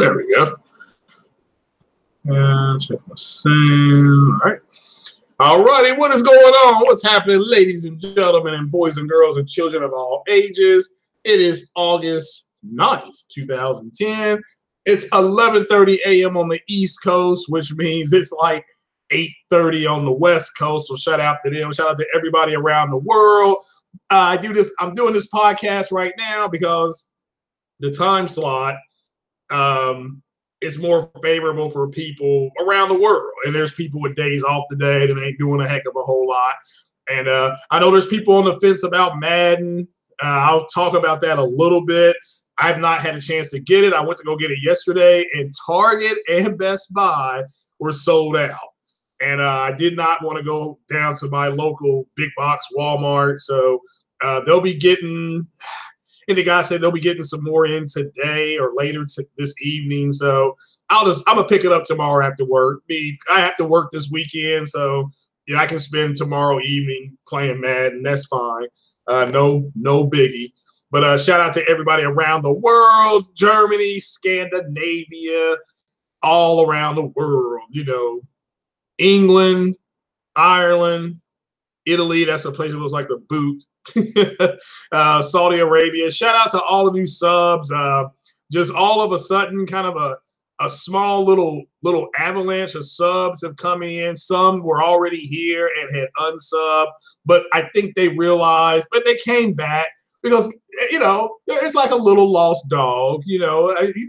There we go. Check my sound. All right. All righty. What is going on? What's happening, ladies and gentlemen, and boys and girls and children of all ages? It is August 9th, 2010. It's 11:30 a.m. on the East Coast, which means it's like 8:30 on the West Coast. So shout out to them. Shout out to everybody around the world. I'm doing this podcast right now because the time slot is more favorable for people around the world. And there's people with days off today that ain't doing a heck of a whole lot. And I know there's people on the fence about Madden. I'll talk about that a little bit. I've not had a chance to get it. I went to go get it yesterday, and Target and Best Buy were sold out. And I did not want to go down to my local big box Walmart. So they'll be getting, and the guy said they'll be getting some more in today or later this evening. So I'm gonna pick it up tomorrow after work. I have to work this weekend, so I can spend tomorrow evening playing Madden. That's fine. No biggie. But shout out to everybody around the world, Germany, Scandinavia, all around the world. England, Ireland, Italy. That's the place that looks like the boot. Saudi Arabia. Shout out to all of you subs. Just all of a sudden, kind of a small little avalanche of subs have come in. Some were already here and had unsubbed, but I think they realized, but they came back because it's like a little lost dog. You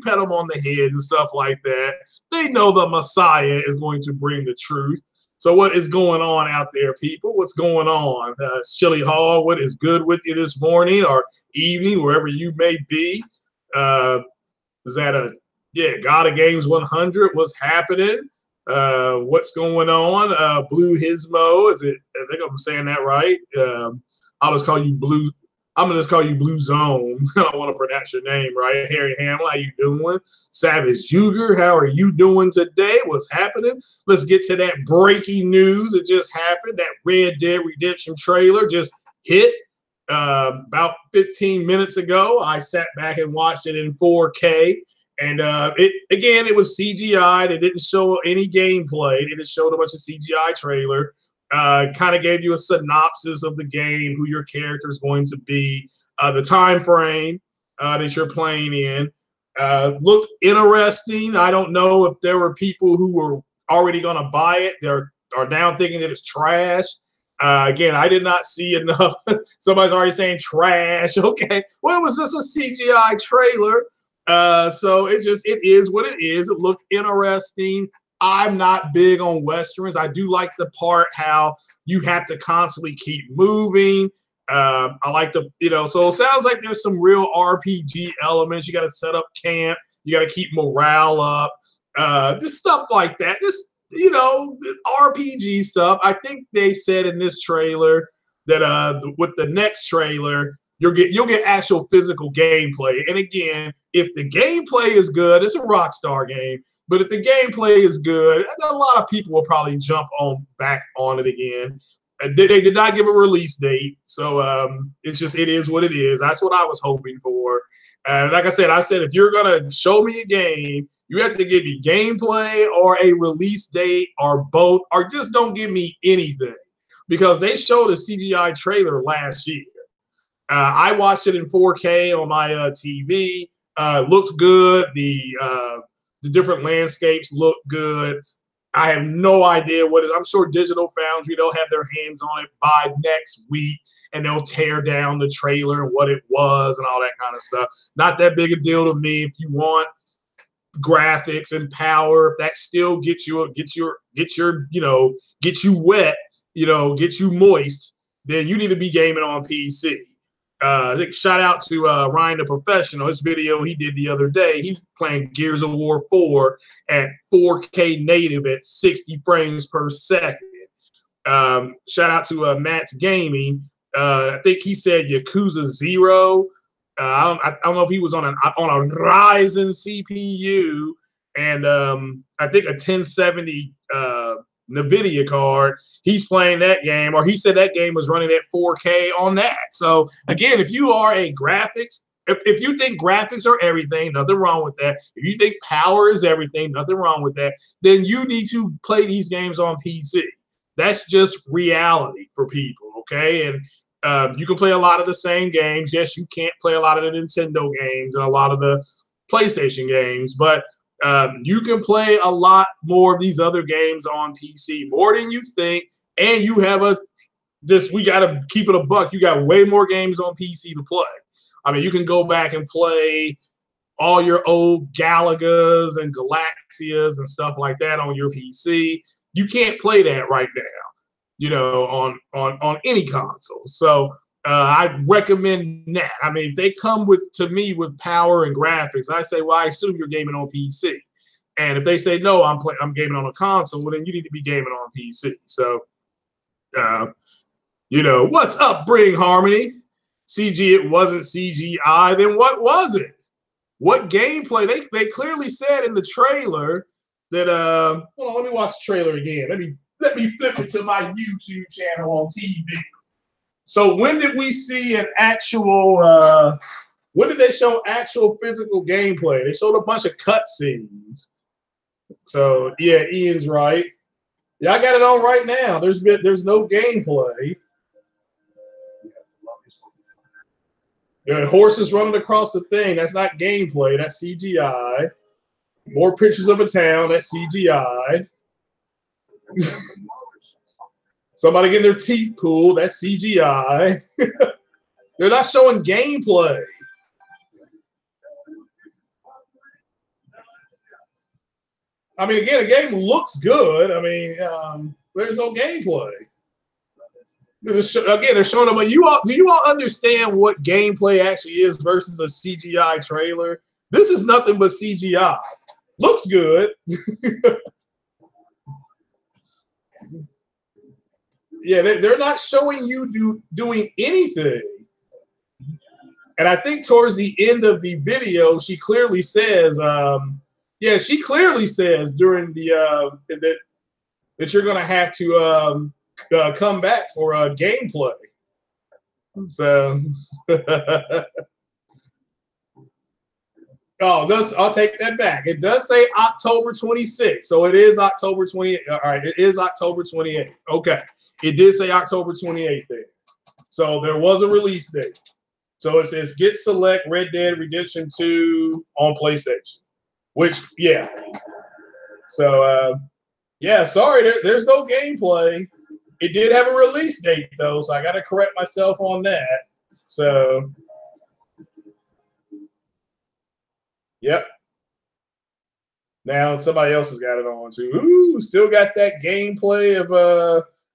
pet them on the head and stuff like that. They know the Messiah is going to bring the truth. So what is going on out there, people? What's going on? Chili Hall, what is good with you this morning or evening, wherever you may be? Is that God of Games 100? What's happening? What's going on? Blue Hismo, I think I'm saying that right. I'll just call you Blue. I'm going to just call you Blue Zone. I don't want to pronounce your name right. Harry Hamill, how you doing? Savage Juger, how are you doing today? What's happening? Let's get to that breaking news that just happened. That Red Dead Redemption trailer just hit about 15 minutes ago. I sat back and watched it in 4K. And it was CGI. It didn't show any gameplay. It just showed a bunch of CGI trailer. Kind of gave you a synopsis of the game, who your character is going to be, the time frame that you're playing in. Looked interesting. I don't know if there were people who were already going to buy it. They are now thinking that it's trash. Again, I did not see enough. Somebody's already saying trash. Okay, well, it was just a CGI trailer. So it is what it is. It looked interesting. I'm not big on Westerns. I do like the part how you have to constantly keep moving. I like so it sounds like there's some real RPG elements. You got to set up camp. You got to keep morale up. Just stuff like that. Just, RPG stuff. I think they said in this trailer that with the next trailer, you'll get actual physical gameplay. And again, if the gameplay is good, it's a Rockstar game. But if the gameplay is good, a lot of people will probably jump back on it again. They did not give a release date, so it is what it is. That's what I was hoping for. Like I said, if you're gonna show me a game, you have to give me gameplay or a release date or both, or just don't give me anything, because they showed a CGI trailer last year. I watched it in 4K on my TV. Looked good. The different landscapes look good. I have no idea what it is. I'm sure Digital Foundry, they'll have their hands on it by next week, and they'll tear down the trailer and what it was and all that kind of stuff. Not that big a deal to me. If you want graphics and power, if that still get you wet, get you moist, then you need to be gaming on PC. Shout out to Ryan the Professional. His video he did the other day, he's playing Gears of War 4 at 4K native at 60 frames per second. Shout out to Matt's Gaming. I think he said Yakuza 0. I don't know if he was on a Ryzen CPU and I think a 1070 NVIDIA card. He's playing that game, or he said that game was running at 4K on that. So again, if you are a graphics if you think graphics are everything, nothing wrong with that. If you think power is everything, nothing wrong with that. Then you need to play these games on PC. That's just reality for people, okay? And you can play a lot of the same games. Yes, you can't play a lot of the Nintendo games and a lot of the PlayStation games, but you can play a lot more of these other games on PC, more than you think. And you have we got to keep it a buck. You got way more games on PC to play. I mean, you can go back and play all your old Galagas and Galaxias and stuff like that on your PC. You can't play that right now, on any console. So I recommend that. I mean, if they come to me with power and graphics, I say, well, I assume you're gaming on PC. And if they say no, I'm gaming on a console, well, then you need to be gaming on PC. So, what's up, Bring Harmony? CG, it wasn't CGI. Then what was it? What gameplay? They clearly said in the trailer that hold on, let me watch the trailer again. Let me flip it to my YouTube channel on TV. So when did we see an actual when did they show actual physical gameplay? They showed a bunch of cutscenes. So yeah, Ian's right. Yeah, I got it on right now. There's no gameplay. The horses running across the thing, that's not gameplay, that's CGI. More pictures of a town, that's CGI. Somebody getting their teeth pulled, that's CGI. They're not showing gameplay. I mean, again, the game looks good. I mean, there's no gameplay. Again, they're showing them. But do you all understand what gameplay actually is versus a CGI trailer? This is nothing but CGI. Looks good. Yeah, they're not showing you doing anything. And I think towards the end of the video, she clearly says, she clearly says during the that you're going to have to come back for a gameplay. So, I'll take that back. It does say October 26th, so it is October 28th. All right, it is October 28th. Okay, it did say October 28th there. So there was a release date. So it says Get Select Red Dead Redemption 2 on PlayStation. Which, yeah. So, sorry, there's no gameplay. It did have a release date, though, so I got to correct myself on that. So, yep. Now somebody else has got it on, too. Ooh, still got that gameplay of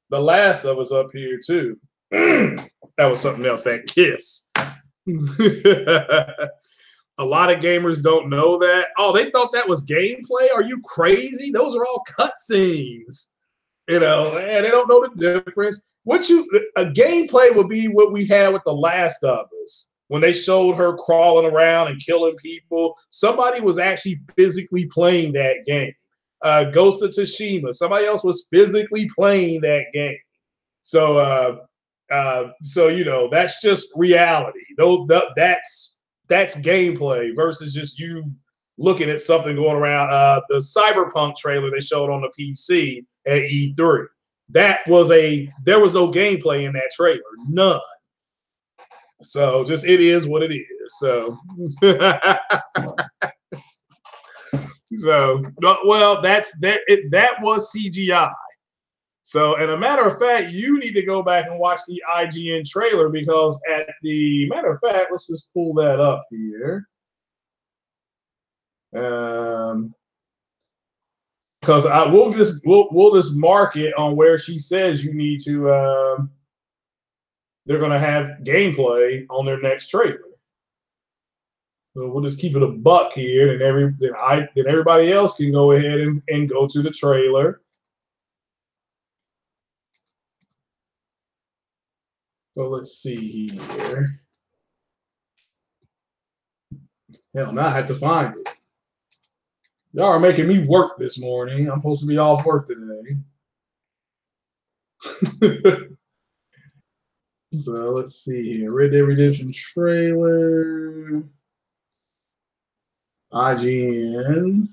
The Last of Us up here, too. That was something else, that kiss. A lot of gamers don't know that. Oh, they thought that was gameplay? Are you crazy? Those are all cutscenes. And they don't know the difference. A gameplay would be what we had with The Last of Us. When they showed her crawling around and killing people, somebody was actually physically playing that game. Ghost of Tsushima, somebody else was physically playing that game. So, that's just reality. That's gameplay versus just you looking at something going around. The Cyberpunk trailer they showed on the PC at E3. There was no gameplay in that trailer, none. So just it is what it is. So, that was CGI. So, and a matter of fact, you need to go back and watch the IGN trailer because matter of fact, let's just pull that up here. Because we'll just mark it on where she says you need to. They're going to have gameplay on their next trailer. So we'll just keep it a buck here, and then everybody else can go ahead and go to the trailer. So let's see here. Hell, now I have to find it. Y'all are making me work this morning. I'm supposed to be off work today. So let's see here. Red Dead Redemption trailer. IGN.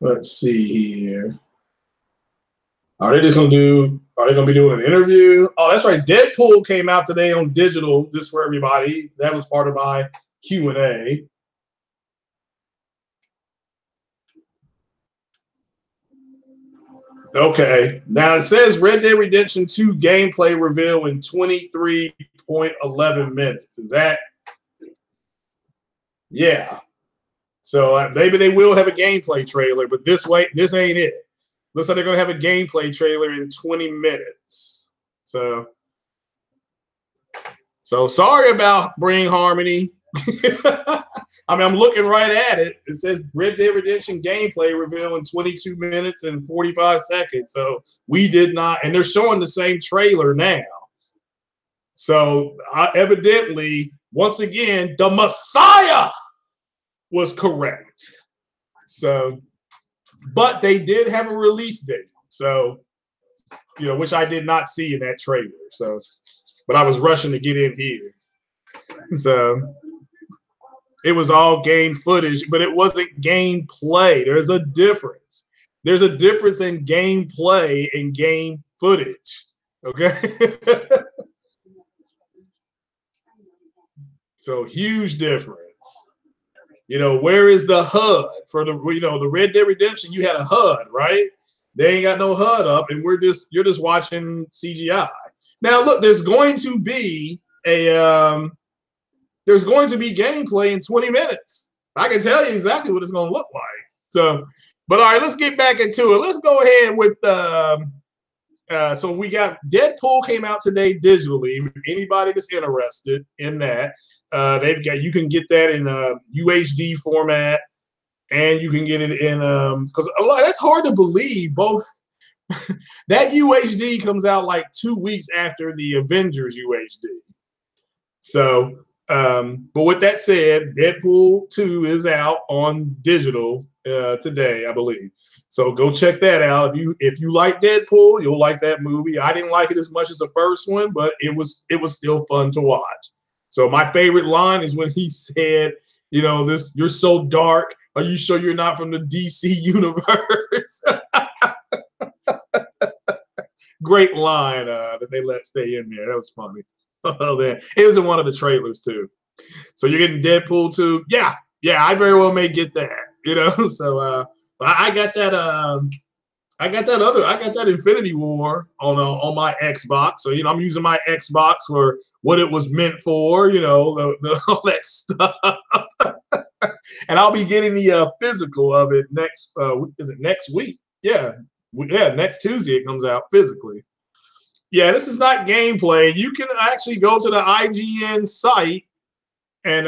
Let's see here. Are they just gonna do? Are they gonna be doing an interview? Oh, that's right. Deadpool came out today on digital, just for everybody. That was part of my Q&A. Okay. Now it says Red Dead Redemption 2 gameplay reveal in 23.11 minutes. Is that? Yeah. So maybe they will have a gameplay trailer, but this ain't it. Looks like they're gonna have a gameplay trailer in 20 minutes. So sorry about Bring Harmony. I mean, I'm looking right at it. It says Red Dead Redemption gameplay reveal in 22 minutes and 45 seconds. So we did not, and they're showing the same trailer now. So evidently, once again, the Messiah was correct. So, but they did have a release date. So, which I did not see in that trailer. So, but I was rushing to get in here. So it was all game footage, but it wasn't gameplay. There's a difference. There's a difference in gameplay and game footage. Okay. So huge difference. Where is the HUD for the Red Dead Redemption? You had a HUD, right? They ain't got no HUD up, and you're just watching CGI. Now look, there's going to be gameplay in 20 minutes. I can tell you exactly what it's going to look like. So, but all right, let's get back into it. Let's go ahead with so we got Deadpool came out today digitally. Anybody that's interested in that, you can get that in UHD format, and you can get it in because that's hard to believe. Both that UHD comes out like 2 weeks after the Avengers UHD. So, but with that said, Deadpool 2 is out on digital today, I believe. So go check that out. If you like Deadpool, you'll like that movie. I didn't like it as much as the first one, but it was still fun to watch. So my favorite line is when he said, you're so dark. Are you sure you're not from the DC universe? Great line that they let stay in there. That was funny. Oh man, it was in one of the trailers too. So you're getting Deadpool 2. Yeah, I very well may get that. So I got that. I got that Infinity War on my Xbox. So I'm using my Xbox for what it was meant for. All that stuff. And I'll be getting the physical of it next. Is it next week? Yeah, next Tuesday it comes out physically. Yeah, this is not gameplay. You can actually go to the IGN site, and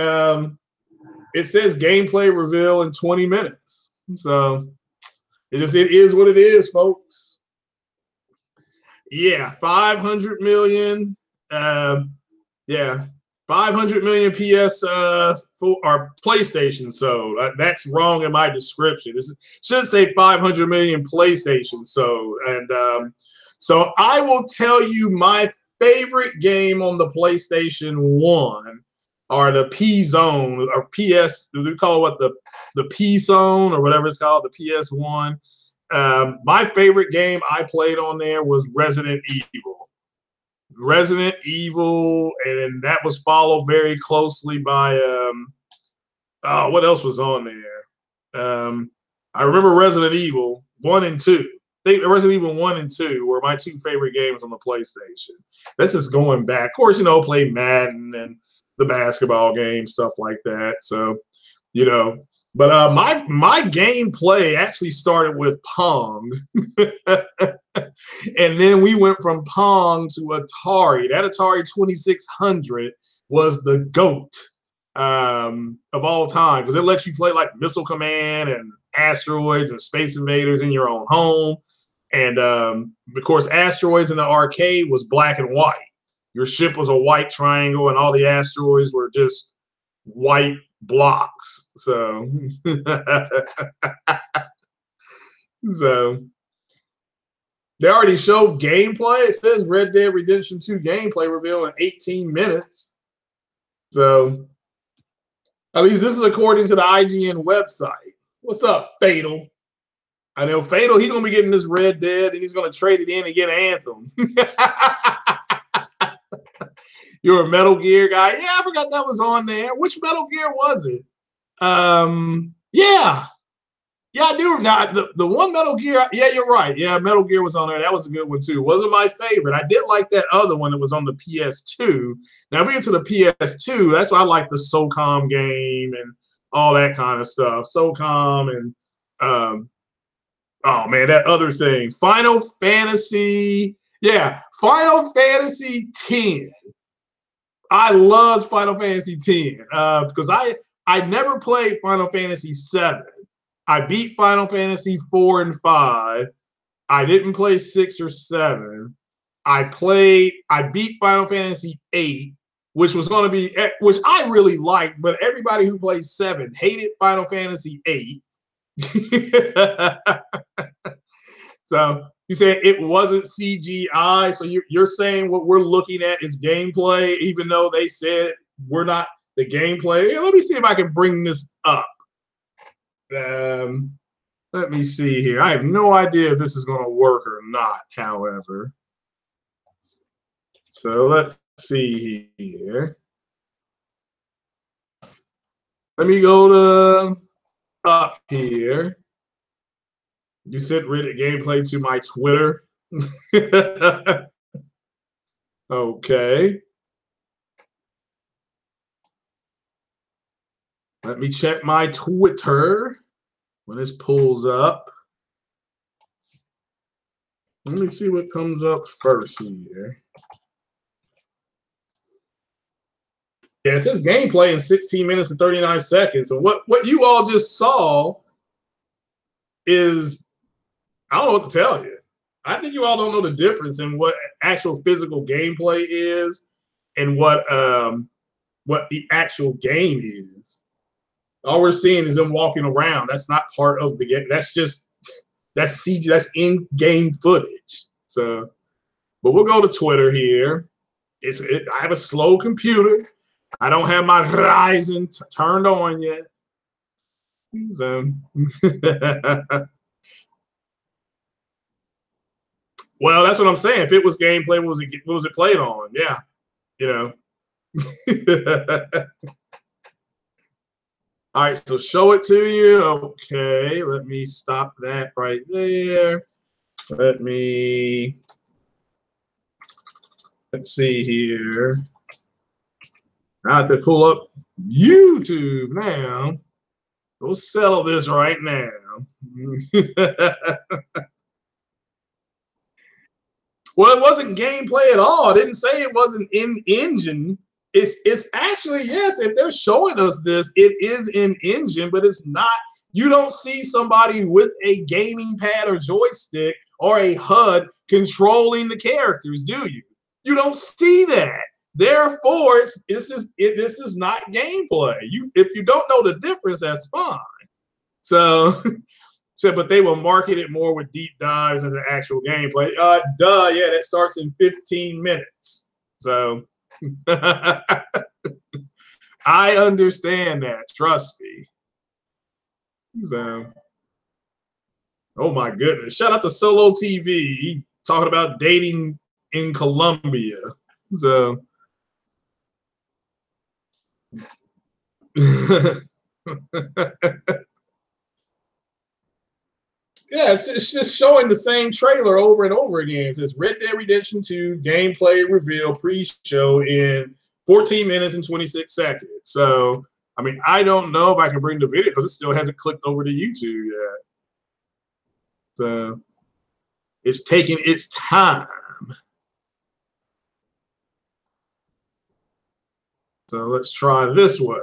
it says gameplay reveal in 20 minutes. So it is what it is, folks. Yeah, 500 million. 500 million PS or PlayStation sold. That's wrong in my description. It should say 500 million PlayStation sold. And so I will tell you my favorite game on the PlayStation 1 or the P Zone or PS. We call it the P Zone or whatever it's called, the PS1. My favorite game I played on there was Resident Evil. And that was followed very closely by what else was on there? I remember Resident Evil 1 and 2. I think Resident Evil 1 and 2 were my two favorite games on the PlayStation. This is going back. Of course, play Madden and the basketball game, stuff like that. So, but my gameplay actually started with Pong. And then we went from Pong to Atari. That Atari 2600 was the GOAT of all time because it lets you play like Missile Command and Asteroids and Space Invaders in your own home. And of course, Asteroids in the arcade was black and white. Your ship was a white triangle, and all the asteroids were just white blocks. So So they already showed gameplay. It says Red Dead Redemption 2 gameplay reveal in 18 minutes. So at least this is according to the IGN website. What's up, Fatal? I know Fatal, he's going to be getting this Red Dead and he's going to trade it in and get Anthem. You're a Metal Gear guy? Yeah, I forgot that was on there. Which Metal Gear was it? Yeah. Yeah, I do. Now, the one Metal Gear, yeah, you're right. Yeah, Metal Gear was on there. That was a good one, too. Wasn't my favorite. I did like that other one that was on the PS2. Now, we get to the PS2. That's why I like the SOCOM game and all that kind of stuff. SOCOM and, oh, man, that other thing. Final Fantasy. Yeah, Final Fantasy X. I loved Final Fantasy X because I never played Final Fantasy VII. I beat Final Fantasy 4 and 5. I didn't play 6 or 7. I beat Final Fantasy 8, which was going to be, which I really liked, but everybody who played 7 hated Final Fantasy 8. So you said it wasn't CGI. So you're saying what we're looking at is gameplay, even though they said we're not the gameplay. Let me see if I can bring this up. Let me see here. I have no idea if this is going to work or not, however. So let's see here. Let me go to up here. You sent Reddit gameplay to my Twitter. Okay. Let me check my Twitter when this pulls up. Let me see what comes up first here. Yeah, it says gameplay in 16 minutes and 39 seconds. So what you all just saw is, I don't know what to tell you. I think you all don't know the difference in what actual physical gameplay is and what the actual game is. All we're seeing is them walking around. That's not part of the game. That's CG. That's in-game footage. So, but we'll go to Twitter here. I have a slow computer. I don't have my Ryzen turned on yet. So, well, that's what I'm saying. If it was gameplay, what was it played on? Yeah, you know. All right, so show it to you. Okay, let me stop that right there. Let's see here. I have to pull up YouTube now. We'll settle this right now. Well, it wasn't gameplay at all. I didn't say it wasn't in-engine. It's actually, yes, if they're showing us this, it is in-engine, but it's not. You don't see somebody with a gaming pad or joystick or a HUD controlling the characters, do you? You don't see that. Therefore, this is not gameplay. If you don't know the difference, that's fine. So, but they will market it more with deep dives as an actual gameplay. Yeah, that starts in 15 minutes. So I understand that. Trust me. So, oh my goodness! Shout out to Solo TV talking about dating in Colombia. So. Yeah, it's just showing the same trailer over and over again. It says Red Dead Redemption 2 gameplay reveal pre-show in 14 minutes and 26 seconds. So, I mean, I don't know if I can bring the video because it still hasn't clicked over to YouTube yet. So, it's taking its time. So, let's try this way.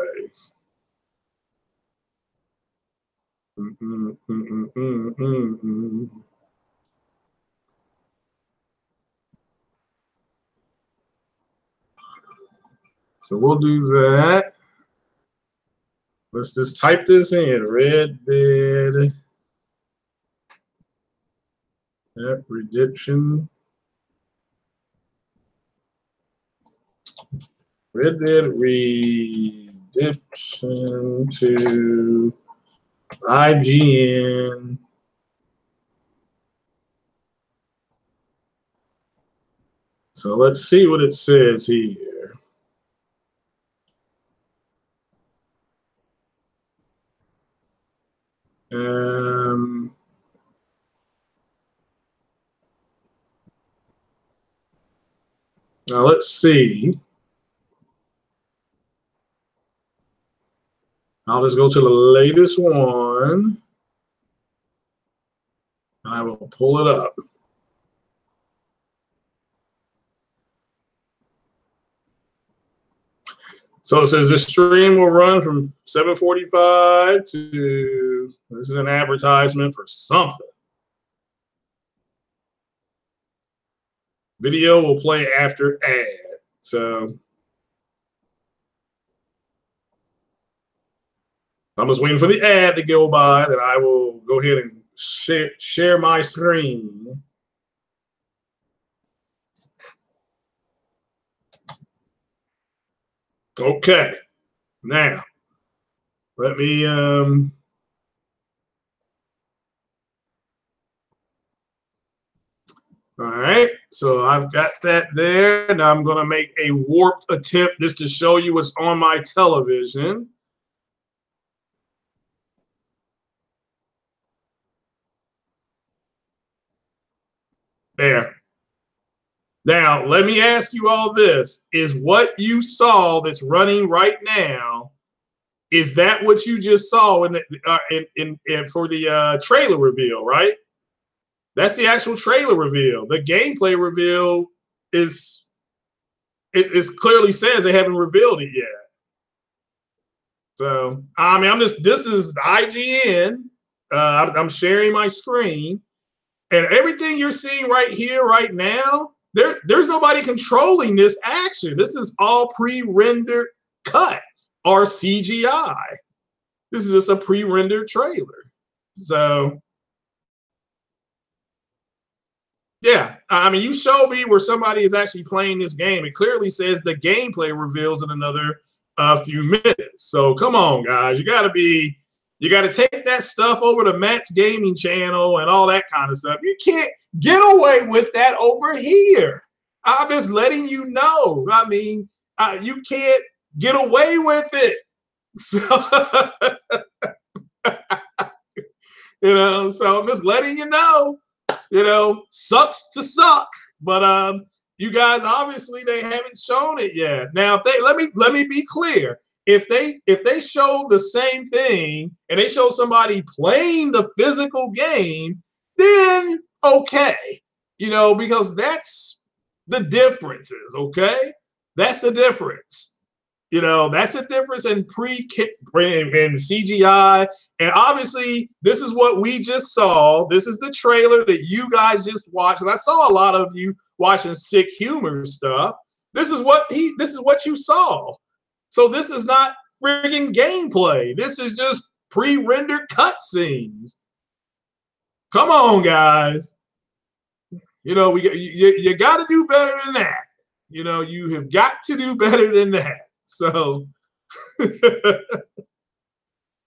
So we'll do that. Let's just type this in. Red Dead Yep, redemption. Red Dead Redemption to IGN. So let's see what it says here. Now let's see. I'll just go to the latest one. I will pull it up. So it says the stream will run from 7:45 to, this is an advertisement for something. Video will play after ad. So I'm just waiting for the ad to go by, that I will go ahead and share my screen. Okay, now let me all right, so I've got that there. Now I'm going to make a warped attempt just to show you what's on my television. There. Now, let me ask you all this. Is what you saw that's running right now, is that what you just saw in for the trailer reveal, right? That's the actual trailer reveal. The gameplay reveal is, it clearly says they haven't revealed it yet. So, I mean, this is IGN. I'm sharing my screen. And everything you're seeing right here, right now, there's nobody controlling this action. This is all pre-rendered cut or CGI. This is just a pre-rendered trailer. So, yeah, I mean, you show me where somebody is actually playing this game. It clearly says the gameplay reveals in another few minutes. So come on, guys, you got to take that stuff over to Matt's gaming channel and all that kind of stuff. You can't get away with that over here. I'm just letting you know. I mean, you can't get away with it. So, so I'm just letting you know. Sucks to suck, but you guys, obviously they haven't shown it yet. Now, if they let me be clear. If they show the same thing and they show somebody playing the physical game, then okay, because that's the differences. Okay, that's the difference. That's the difference in and CGI. And obviously, this is what we just saw. This is the trailer that you guys just watched. Because I saw a lot of you watching sick humor stuff. This is what you saw. So this is not friggin' gameplay. This is just pre-rendered cutscenes. Come on, guys. You got to do better than that. You have got to do better than that. So,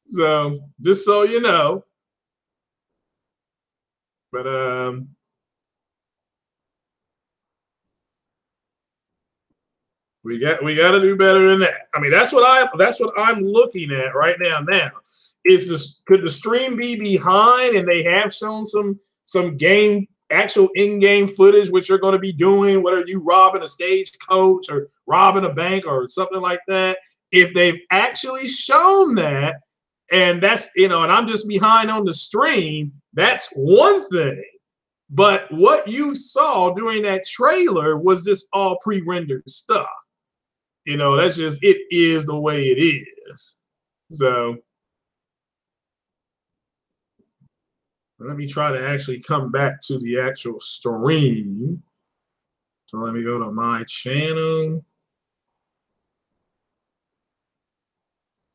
so just so you know, but we got to do better than that. I mean, that's what I'm looking at right now. Now, could the stream be behind, and they have shown some actual in-game footage, which you're going to be doing, whether you robbing a stagecoach or robbing a bank or something like that. If they've actually shown that, and that's, and I'm just behind on the stream, that's one thing. But what you saw during that trailer was just all pre-rendered stuff. That's just, it is the way it is. So let me try to actually come back to the actual stream. So let me go to my channel.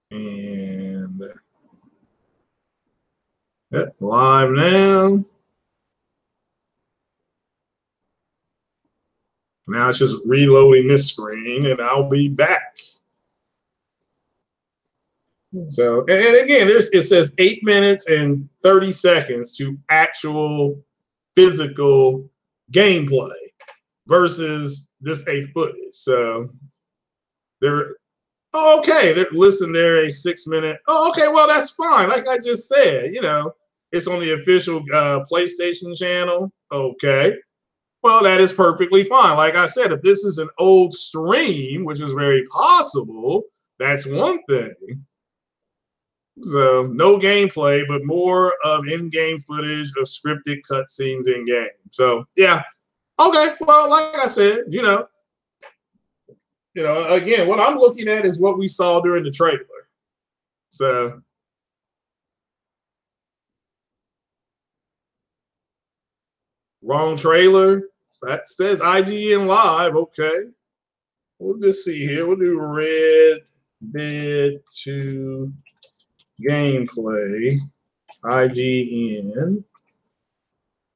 And live now. Now it's just reloading this screen, and I'll be back. So, and again, it says 8 minutes and 30 seconds to actual physical gameplay versus just a footage. So they're okay. Listen, they're a 6 minute. Oh, okay. Well, that's fine. Like I just said, you know, it's on the official PlayStation channel. Okay. Well, that is perfectly fine. Like I said, if this is an old stream, which is very possible, that's one thing. So no gameplay, but more of in-game footage of scripted cutscenes in game. So yeah, okay. Well, like I said, you know, again, what I'm looking at is what we saw during the trailer. So wrong trailer. That says IGN Live. Okay, we'll just see here. We'll do Red Dead 2 gameplay. IGN.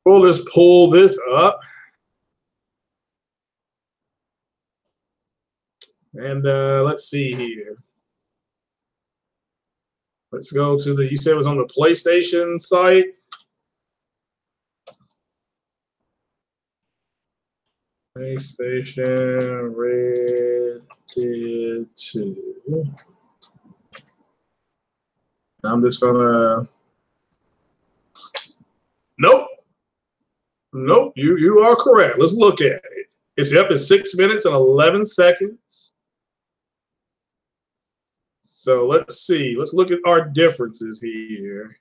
We'll just pull this up. And let's see here. Let's go to you said it was on the PlayStation site. PlayStation Red Dead 2. I'm just gonna. Nope. You are correct. Let's look at it. It's up at 6 minutes and 11 seconds. So let's see. Let's look at our differences here.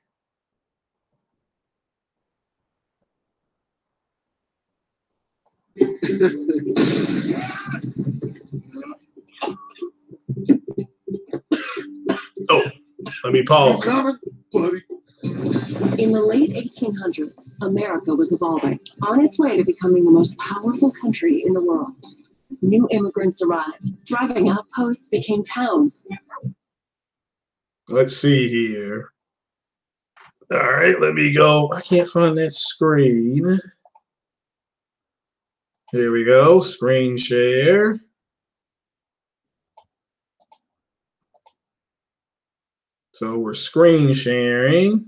Oh, let me pause. In the late 1800s, America was evolving, on its way to becoming the most powerful country in the world. New immigrants arrived. Thriving outposts became towns. Let's see here. All right, let me go. I can't find that screen. Here we go. Screen share. So we're screen sharing.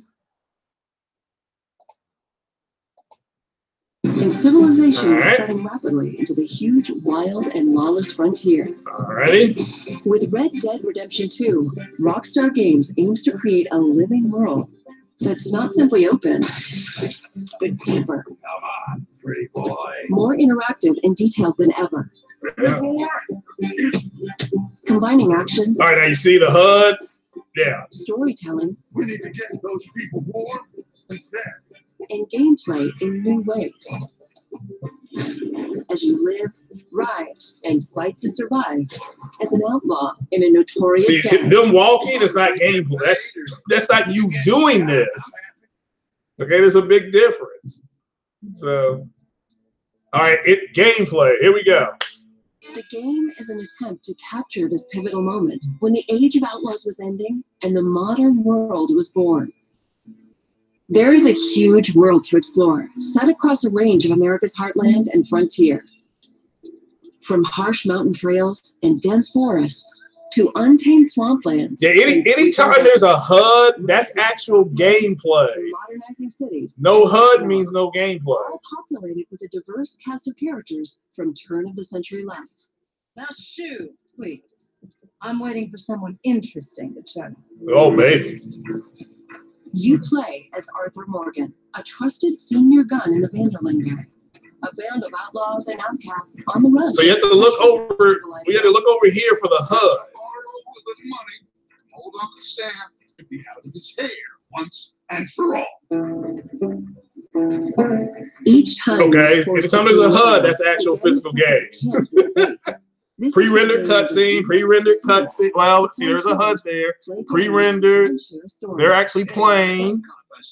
And civilization is spreading rapidly into the huge, wild, and lawless frontier. Alrighty. With Red Dead Redemption 2, Rockstar Games aims to create a living world that's not simply open, but deeper. Come on, pretty boy. More interactive and detailed than ever. Yeah. Combining action. All right, now you see the HUD? Yeah. Storytelling. We need to get those people warm and fed. And gameplay in new ways. As you live, ride, and fight to survive as an outlaw in a notorious See, gang. them walking is not gameplay. That's not you doing this. Okay, there's a big difference. So, all right, gameplay. Here we go. The game is an attempt to capture this pivotal moment when the age of outlaws was ending and the modern world was born. There is a huge world to explore, set across a range of America's heartland and frontier. From harsh mountain trails and dense forests to untamed swamplands. Yeah, anytime there's a HUD, that's actual gameplay. Modernizing cities. No HUD means no gameplay. All populated with a diverse cast of characters from turn-of-the-century life. Now shoot, please. I'm waiting for someone interesting to chat. Oh, maybe. You play as Arthur Morgan, a trusted senior gun in the Vanderlyn gang. A band of outlaws and outcasts on the run. So you have to look over. We have to look over here for the HUD. The money, hold Uncle Sam to be out of his hair once and for all. Each time. Okay, anytime there's a HUD, that's actual physical game. Pre-rendered cutscene, pre-rendered cutscene. Well, let's see, there's a HUD there. Pre-rendered. They're actually playing.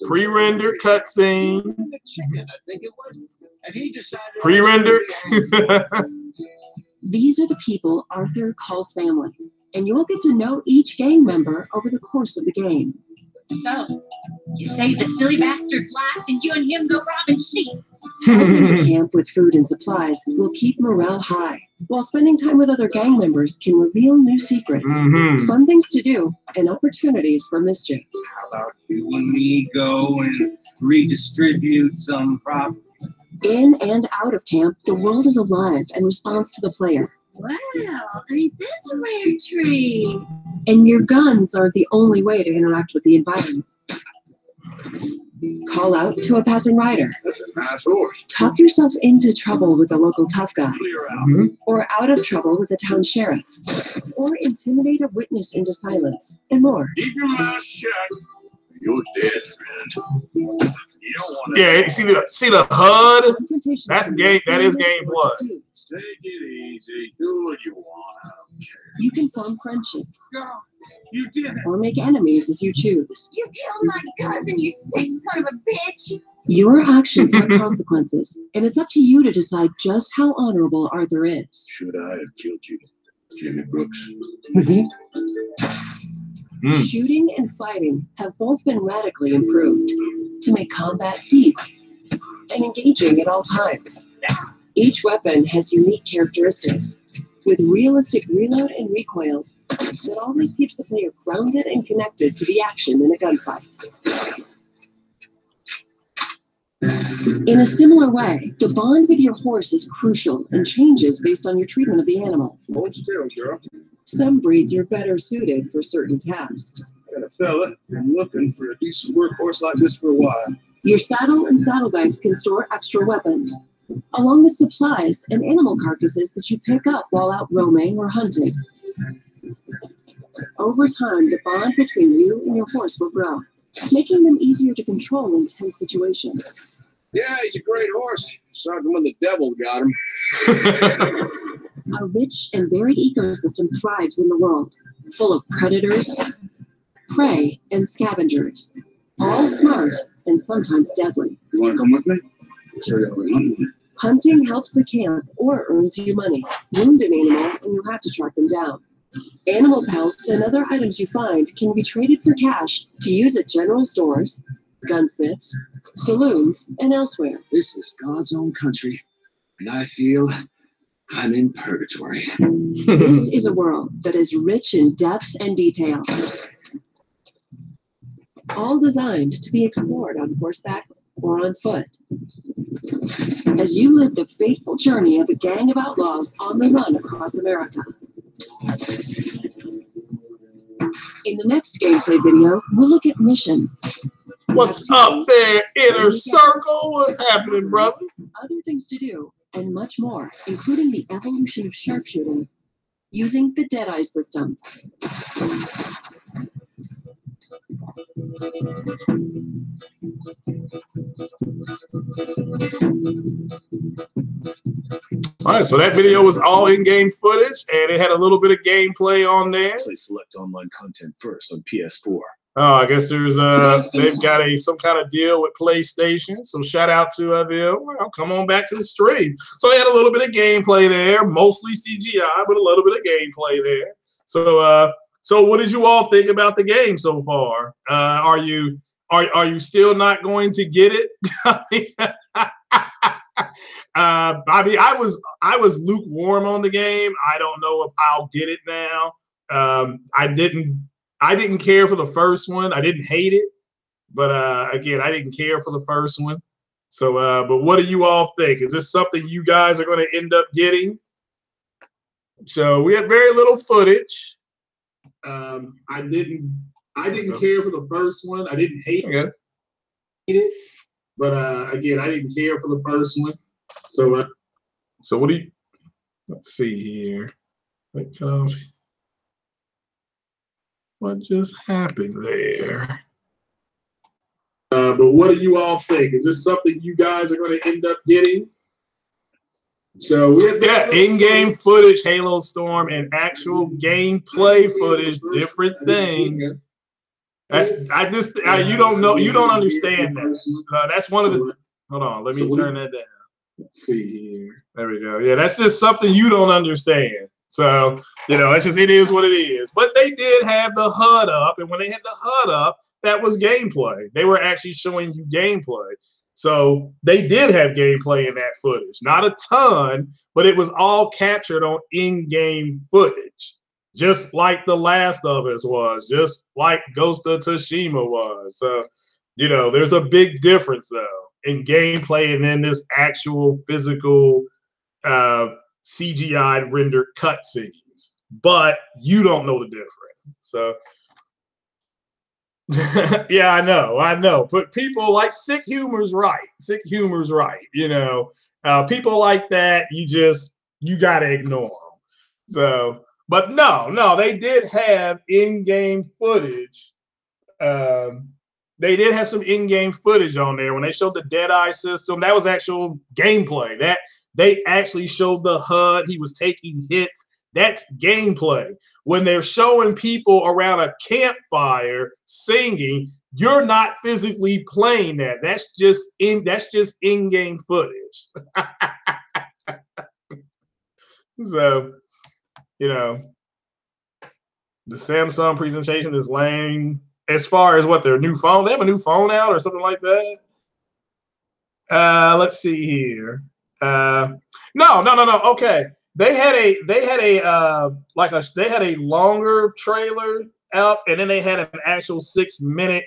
Pre-rendered cutscene. Pre-rendered. These are the people Arthur calls family, and you'll get to know each gang member over the course of the game. So, you save the silly bastard's life and you and him go robbing sheep. Helping the camp with food and supplies will keep morale high, while spending time with other gang members can reveal new secrets, fun things to do, and opportunities for mischief. How about you and me go and redistribute some property? In and out of camp, the world is alive and responds to the player. Wow, ain't this a rare treat? And your guns aren't the only way to interact with the environment. Call out to a passing rider. That's a nice horse. Talk yourself into trouble with a local tough guy. Clear out. Or out of trouble with a town sheriff. Or intimidate a witness into silence. And more. Keep your mouth shut. You're dead, friend. You don't want to. Yeah, see the HUD? Confrontation That's game. That is gameplay. Take it easy. Do what you want. I don't care. You can form friendships. Go. You did it. Or make enemies as you choose. You killed my cousin, you sick son of a bitch! Your actions have consequences, and it's up to you to decide just how honorable Arthur is. Should I have killed you, Jimmy Brooks? Shooting and fighting have both been radically improved to make combat deep and engaging at all times. Each weapon has unique characteristics, with realistic reload and recoil that always keeps the player grounded and connected to the action in a gunfight. In a similar way, the bond with your horse is crucial and changes based on your treatment of the animal. Hold still, girl. Some breeds are better suited for certain tasks. Got a fella been looking for a decent workhorse like this for a while. Your saddle and saddlebags can store extra weapons, along with supplies and animal carcasses that you pick up while out roaming or hunting. Over time, the bond between you and your horse will grow, making them easier to control in tense situations. Yeah, he's a great horse. Aside from when the devil got him. A rich and varied ecosystem thrives in the world, full of predators, prey, and scavengers, all smart and sometimes deadly. You want to come with me? Sure, you'll be hunting. Hunting helps the camp or earns you money. Wound an animal and you'll have to track them down. Animal pelts and other items you find can be traded for cash to use at general stores, gunsmiths, saloons, and elsewhere. This is God's own country, and I feel I'm in purgatory. This is a world that is rich in depth and detail, all designed to be explored on horseback or on foot. As you live the fateful journey of a gang of outlaws on the run across America. In the next gameplay video, we'll look at missions. What's up there, Inner Circle? What's happening, brother? Other things to do, and much more, including the evolution of sharpshooting using the Deadeye system. All right, so that video was all in-game footage, and it had a little bit of gameplay on there. Please select online content first on PS4. Oh, I guess there's they've got some kind of deal with PlayStation. So shout out to them. Well, come on back to the stream. So they had a little bit of gameplay there, mostly CGI, but a little bit of gameplay there. So so what did you all think about the game so far? Are you still not going to get it? I mean, I was lukewarm on the game. I don't know if I'll get it now. I didn't care for the first one. I didn't hate it, but again, I didn't care for the first one. So, but what do you all think? Is this something you guys are going to end up getting? So we had very little footage. I didn't care for the first one. I didn't hate it, but again, I didn't care for the first one. So, so what do you? Let's see here. What just happened there? But what do you all think? Is this something you guys are going to end up getting? So we have in-game footage, Halo Storm, and actual gameplay footage, different things. You don't know, you don't understand that. That's one of the. Hold on, let me turn that down. Let's see here. There we go. Yeah, that's just something you don't understand. So, you know, it is what it is. But they did have the HUD up, and when they had the HUD up, that was gameplay. They were actually showing you gameplay. So they did have gameplay in that footage. Not a ton, but it was all captured on in-game footage. Just like The Last of Us was, just like Ghost of Tsushima was. So, you know, there's a big difference, though, in gameplay and then this actual physical CGI rendered cutscenes. But you don't know the difference. So, yeah, I know. But people like sick humor's right. Sick humor's right. You know, people like that, you got to ignore them. So, but no, they did have in-game footage. They did have some in-game footage on there when they showed the Deadeye system. That was actual gameplay. That they actually showed the HUD. He was taking hits. That's gameplay. When they're showing people around a campfire singing, you're not physically playing that. That's just in-game footage. So, you know, the Samsung presentation is lame. As far as what their new phone, they have a new phone out or something like that. Let's see here. No. Okay, they had a longer trailer out, and then they had an actual 6-minute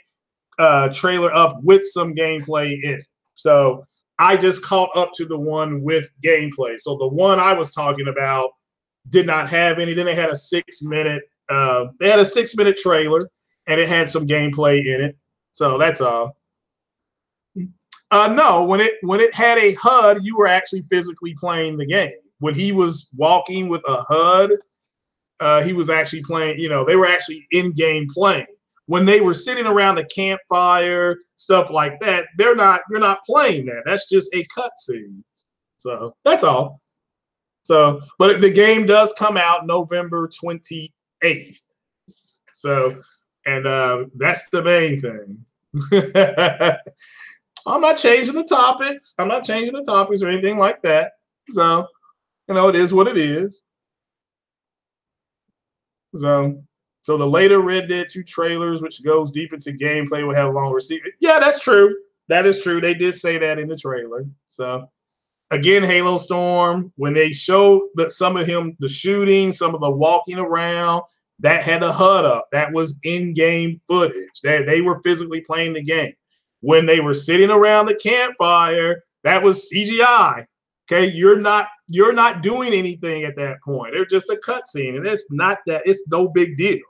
trailer up with some gameplay in it. So I just caught up to the one with gameplay. So the one I was talking about did not have any. Then they had a 6-minute. They had a 6-minute trailer, and it had some gameplay in it. So that's all. No, when it had a HUD, you were actually physically playing the game. When he was walking with a HUD, he was actually playing. You know, they were actually in-game playing. When they were sitting around a campfire, stuff like that, you're not playing that. That's just a cutscene. So that's all. So, but the game does come out November 28th. So, and that's the main thing. I'm not changing the topics. I'm not changing the topics or anything like that. So, you know, it is what it is. So the later Red Dead 2 trailers, which goes deep into gameplay, will have longer sequence. Yeah, that's true. That is true. They did say that in the trailer. So, again, Halo Storm, when they showed some of him, the shooting, some of the walking around, that had a HUD up. That was in-game footage. They were physically playing the game. When they were sitting around the campfire, that was CGI. Okay, you're not doing anything at that point. They're just a cutscene, and it's no big deal.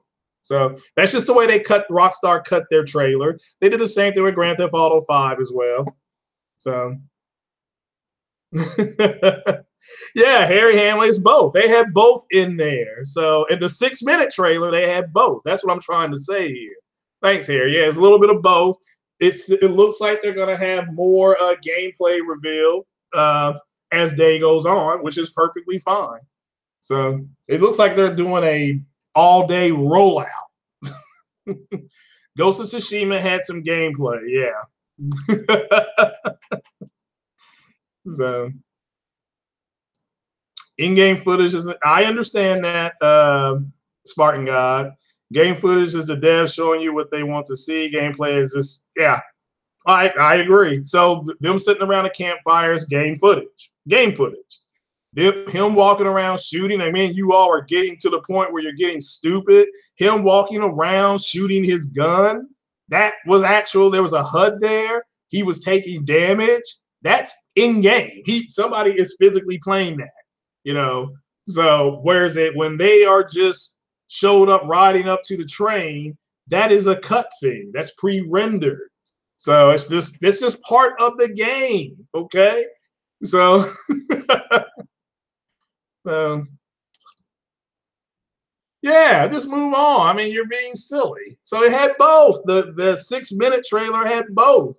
So that's just the way Rockstar cut their trailer. They did the same thing with Grand Theft Auto 5 as well. So yeah, Harry Hamlin's both. They had both in there. So in the 6-minute trailer, they had both. That's what I'm trying to say here. Thanks, Harry. Yeah, it's a little bit of both. It looks like they're going to have more gameplay reveal as day goes on, which is perfectly fine. So it looks like they're doing a all-day rollout. Ghost of Tsushima had some gameplay, yeah. So in-game footage is. I understand that, Spartan God. Game footage is the devs showing you what they want to see. Gameplay is this. Yeah, I agree. So them sitting around a campfire is game footage. Game footage. Him walking around shooting. I mean, you all are getting to the point where you're getting stupid. Him walking around shooting his gun. That was actual. There was a HUD there. He was taking damage. That's in game. Somebody is physically playing that. You know. So where's it when they are just showed up riding up to the train? That is a cutscene. That's pre-rendered. So it's just part of the game. Okay. So. Yeah, just move on. I mean, you're being silly. So it had both. The 6-minute trailer had both.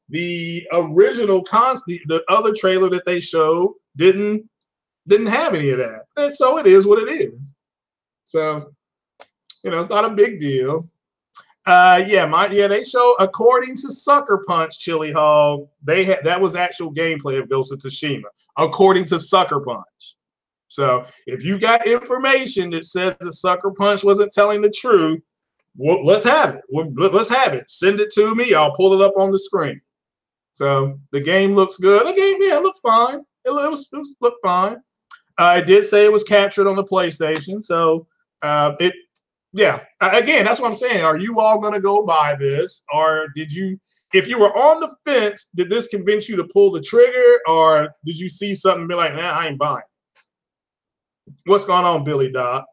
The original the other trailer that they showed didn't have any of that. And so it is what it is. So, you know, it's not a big deal. They show, according to Sucker Punch, Chili Hall, that was actual gameplay of Ghost of Tsushima, according to Sucker Punch. So if you got information that says the Sucker Punch wasn't telling the truth, Well, let's have it. Let's have it. Send it to me. I'll pull it up on the screen. So the game looks good. The game, yeah, it looked fine. It looked fine. It did say it was captured on the PlayStation. So yeah. Again, that's what I'm saying. Are you all going to go buy this, or did you? If you were on the fence, did this convince you to pull the trigger, or did you see something and be like, nah, I ain't buying? What's going on, Billy Doc?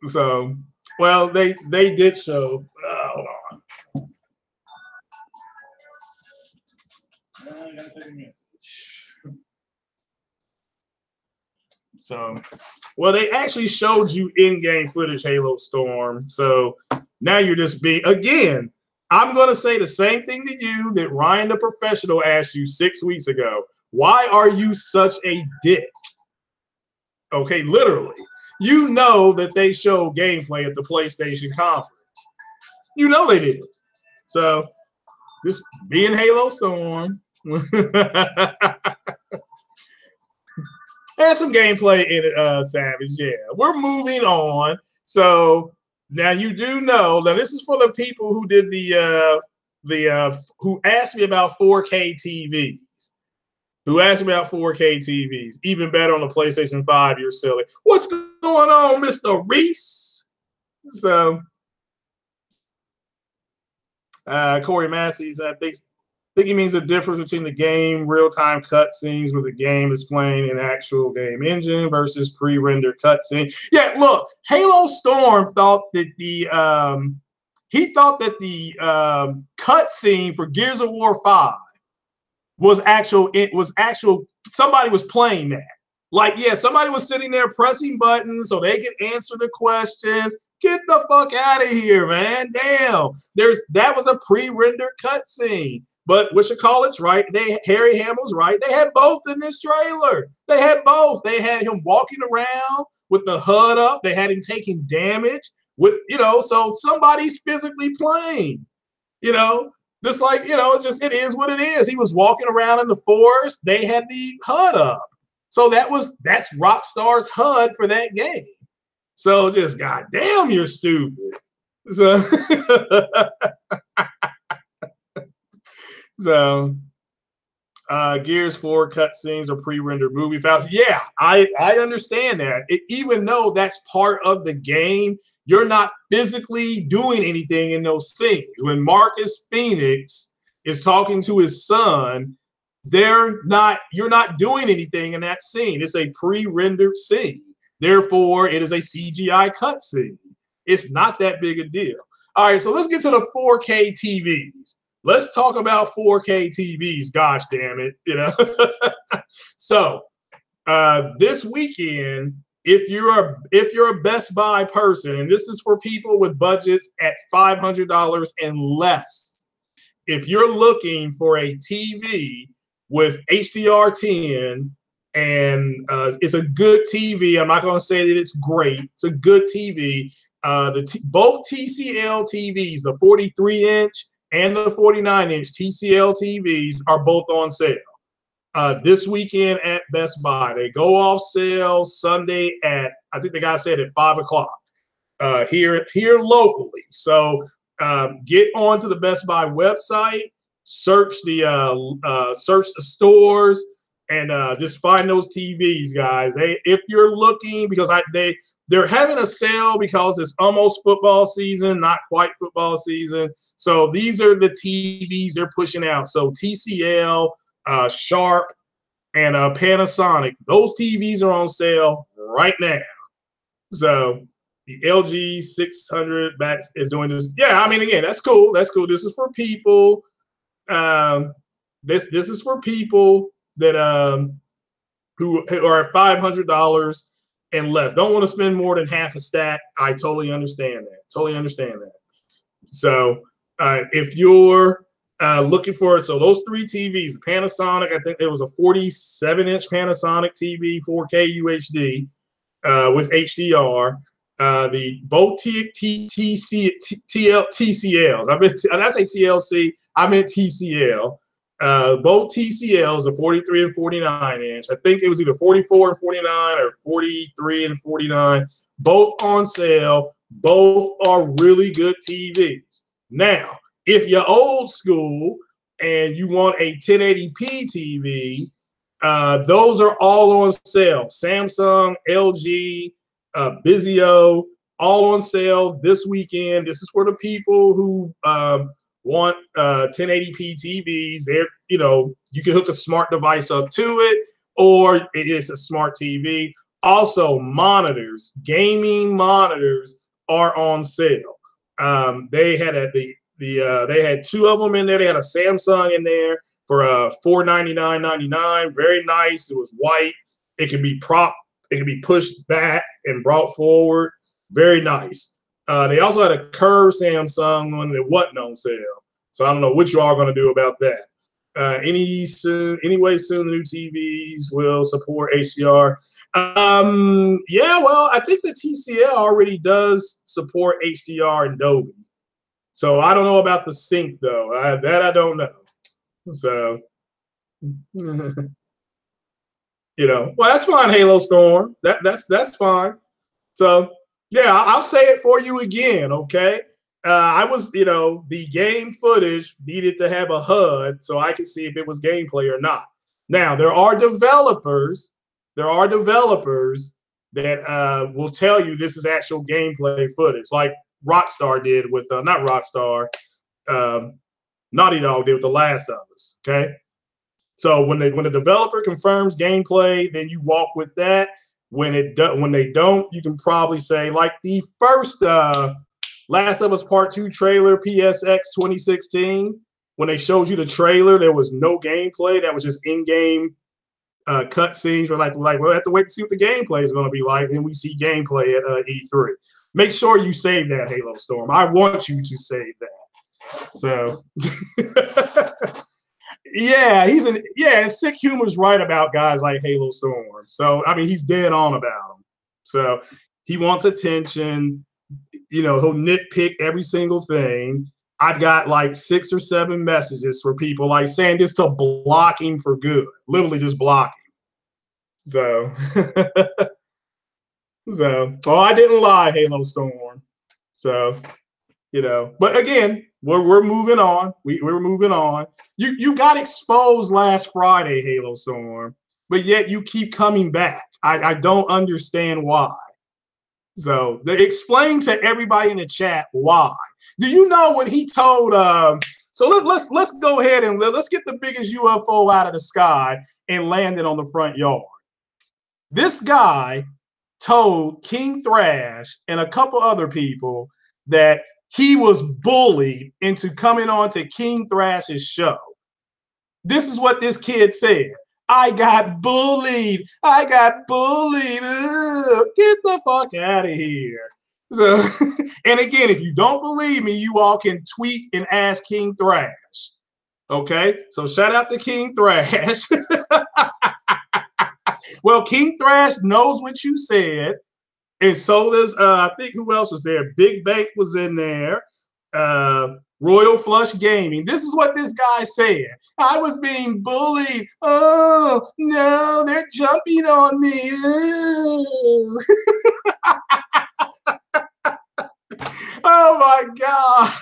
So, well, they did show. Hold on. I gotta take a message. So, well, they actually showed you in-game footage, Halo Storm. So now you're just being, again, I'm going to say the same thing to you that Ryan the Professional asked you 6 weeks ago. Why are you such a dick? Okay, literally. You know that they showed gameplay at the PlayStation conference. You know they did. So just being Halo Storm. Had some gameplay in it, Savage. Yeah, we're moving on. So now you do know. Now this is for the people who did who asked me about 4K TVs. Who asked me about 4K TVs? Even better on the PlayStation 5. You're silly. What's going on, Mr. Reese? So Corey Massey's, I think he means the difference between the game real-time cutscenes where the game is playing an actual game engine versus pre-rendered cutscene. Yeah, look, Halo Storm thought that the cutscene for Gears of War 5 was actual. It was actual. Somebody was playing that. Like, yeah, somebody was sitting there pressing buttons so they could answer the questions. Get the fuck out of here, man. Damn. That was a pre-rendered cutscene. But whatchamacallit's right. Harry Hamill's right. They had both in this trailer. They had both. They had him walking around with the HUD up. They had him taking damage with, so somebody's physically playing, just like, it is what it is. He was walking around in the forest. They had the HUD up. So that's Rockstar's HUD for that game. So just goddamn, you're stupid. So So, Gears 4 cutscenes or pre-rendered movie files. Yeah, I understand that. Even though that's part of the game, you're not physically doing anything in those scenes. When Marcus Phoenix is talking to his son, you're not doing anything in that scene. It's a pre-rendered scene. Therefore, it is a CGI cutscene. It's not that big a deal. All right, so let's get to the 4K TVs. Let's talk about 4K TVs. Gosh damn it, So this weekend, if you're a Best Buy person, and this is for people with budgets at $500 and less, if you're looking for a TV with HDR10 and it's a good TV, I'm not going to say that it's great. It's a good TV. Both TCL TVs, the 43-inch and the 49-inch TCL TVs are both on sale this weekend at Best Buy. They go off sale Sunday at, I think the guy said at 5 o'clock here locally. So get onto the Best Buy website, search the stores, and just find those TVs, guys. If you're looking, because they're having a sale because it's almost football season, not quite football season. So these are the TVs they're pushing out. So TCL, Sharp, and Panasonic. Those TVs are on sale right now. So the LG 600 Max is doing this. Yeah, I mean, again, that's cool. That's cool. This is for people. This is for people that who are at $500 and less. Don't want to spend more than half a stack. I totally understand that. So if you're looking for it, so those three TVs, the Panasonic, I think there was a 47-inch Panasonic TV, 4K UHD with HDR. Both TCLs. I say TLC. I meant TCL. Both TCLs, the 43 and 49 inch. I think it was either 44 and 49 or 43 and 49. Both on sale. Both are really good TVs. Now, if you're old school and you want a 1080p TV, those are all on sale. Samsung, LG, Vizio, all on sale this weekend. This is for the people who want 1080p TVs. They're, you can hook a smart device up to it, or it is a smart TV. Also, monitors, gaming monitors are on sale. They had they had two of them in there. They had a Samsung in there for $499.99. Very nice. It was white. It can be pushed back and brought forward. Very nice. They also had a curved Samsung one that wasn't on sale. So I don't know what you all are going to do about that. Anyway, soon the new TVs will support HDR. Yeah, well, I think the TCL already does support HDR and Dolby. So I don't know about the sync though. That I don't know. So, well, that's fine, Halo Storm. That's fine. So, yeah, I'll say it for you again, okay? I was, the game footage needed to have a HUD so I could see if it was gameplay or not. Now, there are developers that will tell you this is actual gameplay footage, like Rockstar did with, not Rockstar, Naughty Dog did with The Last of Us, okay? So when the developer confirms gameplay, then you walk with that. When they don't, you can probably say, like the first Last of Us Part 2 trailer, PSX 2016, when they showed you the trailer, there was no gameplay. That was just in-game cutscenes. We're like, we'll have to wait to see what the gameplay is going to be like. Then we see gameplay at E3. Make sure you save that, Halo Storm. I want you to save that. So, yeah, Sick Humor's right about guys like Halo Storm. So, I mean, he's dead on about them. So, he wants attention. He'll nitpick every single thing. I've got like 6 or 7 messages for people like saying this to block him for good. Literally just block him. So, I didn't lie, Halo Storm. So, but again, we're moving on. We're moving on. You got exposed last Friday, Halo Storm, but yet you keep coming back. I don't understand why. So explain to everybody in the chat why. Do you know what he told? So let's go ahead and let's get the biggest UFO out of the sky and land it on the front yard. This guy told King Thrash and a couple other people that he was bullied into coming on to King Thrash's show. This is what this kid said. I got bullied. Ugh, get the fuck out of here. So, and again, if you don't believe me, you all can tweet and ask King Thrash. Okay? So shout out to King Thrash. Well, King Thrash knows what you said. And so does, I think, who else was there? Big Bank was in there. Royal Flush Gaming. This is what this guy said. I was being bullied. Oh, no, they're jumping on me. Oh, my God.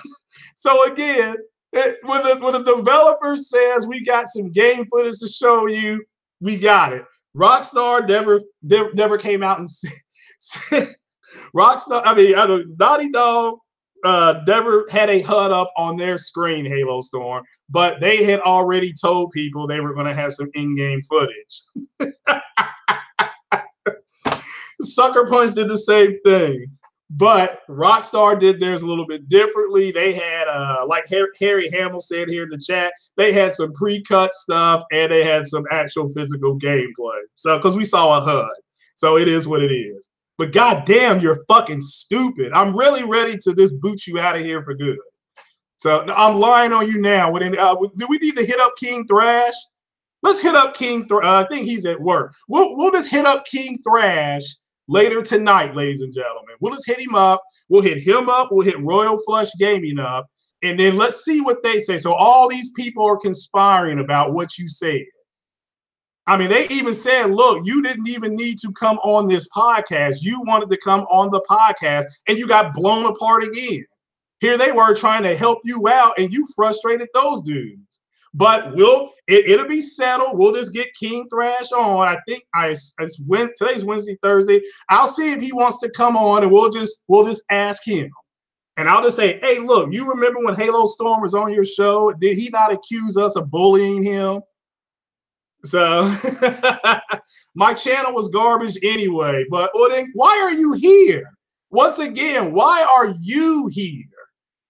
So, again, when the developer says we got some game footage to show you, we got it. Rockstar never came out and said Naughty Dog never had a HUD up on their screen, Halo Storm, but they had already told people they were going to have some in-game footage. Sucker Punch did the same thing, but Rockstar did theirs a little bit differently. They had, like Harry Hamill said here in the chat, they had some pre-cut stuff and they had some actual physical gameplay. So, because we saw a HUD, so it is what it is. But goddamn, you're fucking stupid. I'm really ready to just boot you out of here for good. So I'm lying on you now. Do we need to hit up King Thrash? Let's hit up King Thrash. I think he's at work. We'll just hit up King Thrash later tonight, ladies and gentlemen. We'll just hit him up. We'll hit him up. We'll hit Royal Flush Gaming up. and then let's see what they say. So all these people are conspiring about what you said. I mean, they even said, look, you didn't even need to come on this podcast. You wanted to come on the podcast and you got blown apart again. Here they were trying to help you out and you frustrated those dudes. But it'll be settled. We'll just get King Thrash on. I think today's Wednesday, Thursday. I'll see if he wants to come on and we'll just ask him. And I'll just say, hey, look, you remember when Halo Storm was on your show? Did he not accuse us of bullying him? So my channel was garbage anyway, but well, then why are you here? Once again, why are you here?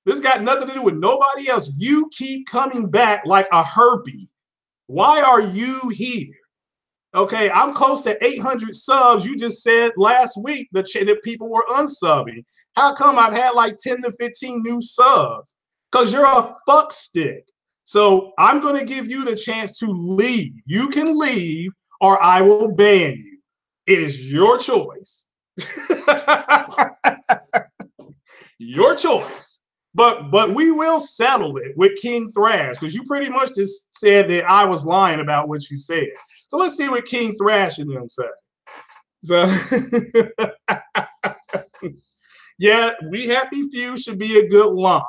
This got nothing to do with nobody else. You keep coming back like a herpy. Why are you here? Okay, I'm close to 800 subs. You just said last week that people were unsubbing. How come I've had like 10 to 15 new subs? Because you're a fuck stick. So I'm going to give you the chance to leave. You can leave or I will ban you. It is your choice. Your choice. But we will settle it with King Thrash because you pretty much just said that I was lying about what you said. So let's see what King Thrash and them say. So yeah, We Happy Few should be a good launch.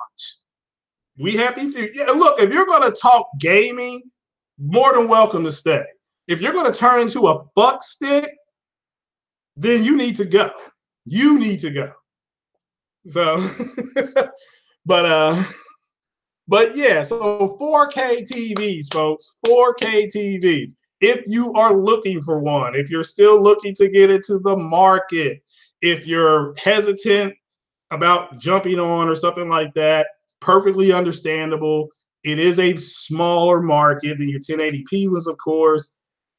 We Happy Few. Yeah, look, if you're going to talk gaming, more than welcome to stay. If you're going to turn into a fuck stick, then you need to go. You need to go. So, but yeah, so 4K TVs, folks, 4K TVs. If you are looking for one, if you're still looking to get into the market, if you're hesitant about jumping on or something like that, perfectly understandable. It is a smaller market than your 1080p ones, of course.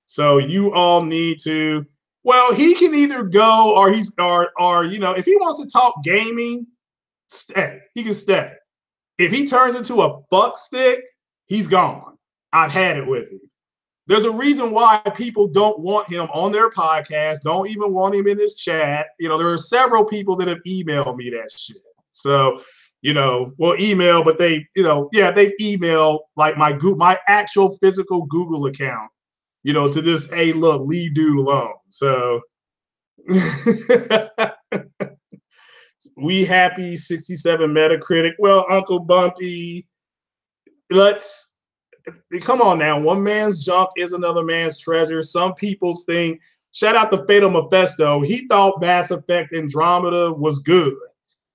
So you all need to, well, he can either go or if he wants to talk gaming, stay. He can stay. If he turns into a buck stick, he's gone. I've had it with him. There's a reason why people don't want him on their podcast, don't even want him in this chat. There are several people that have emailed me that shit. So, well, email, but they've emailed like my actual physical Google account, to this, hey, look, leave dude alone. So We Happy 67 Metacritic. Well, Uncle Bumpy, come on now. One man's junk is another man's treasure. Some people think, shout out to Fatal Mephisto. He thought Mass Effect Andromeda was good.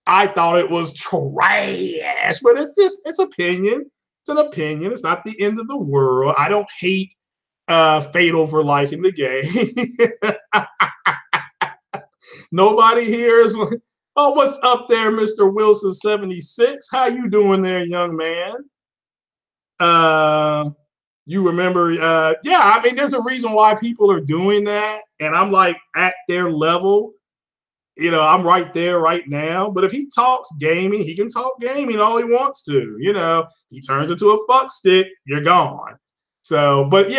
I thought it was trash, but it's opinion. It's an opinion. It's not the end of the world. I don't hate Fatal for liking the game. Nobody here is like, oh, what's up there, Mr. Wilson 76? How you doing there, young man? You remember, I mean, there's a reason why people are doing that. And I'm like at their level, I'm right there right now. But if he talks gaming, he can talk gaming all he wants to, he turns into a fuck stick, you're gone. So, but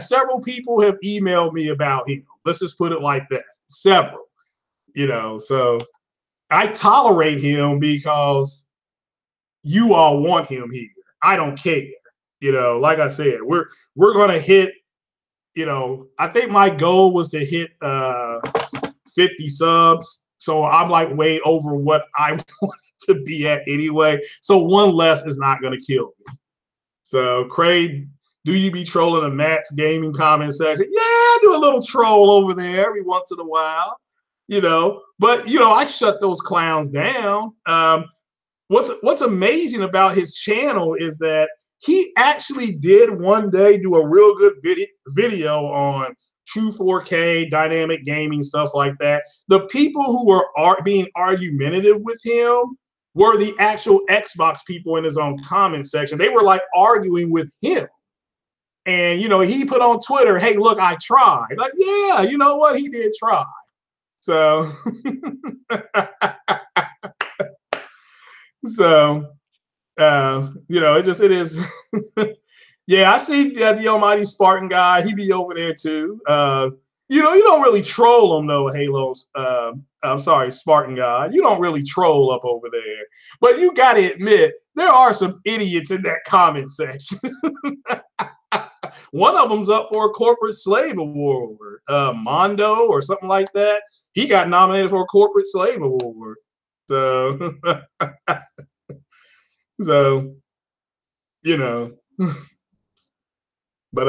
several people have emailed me about him. Let's just put it like that. Several, so I tolerate him because you all want him here. I don't care. Like I said, we're gonna hit, I think my goal was to hit 50 subs. So I'm like way over what I wanted to be at anyway. So one less is not gonna kill me. So Craig, do you be trolling the Matt's gaming comment section? Yeah, I do a little troll over there every once in a while, but I shut those clowns down. What's amazing about his channel is that he actually did one day do a real good video on true 4K, dynamic gaming, stuff like that. The people who were being argumentative with him were the actual Xbox people in his own comment section. They were like arguing with him. And, he put on Twitter, hey, look, I tried. Like, yeah, you know what? He did try. So, it is. Yeah, I see the almighty Spartan guy. He be over there too. you don't really troll them though, Halo's. I'm sorry, Spartan God. You don't really troll up over there, but you got to admit there are some idiots in that comment section. One of them's up for a corporate slave award, Mondo or something like that. He got nominated for a corporate slave award. So, so but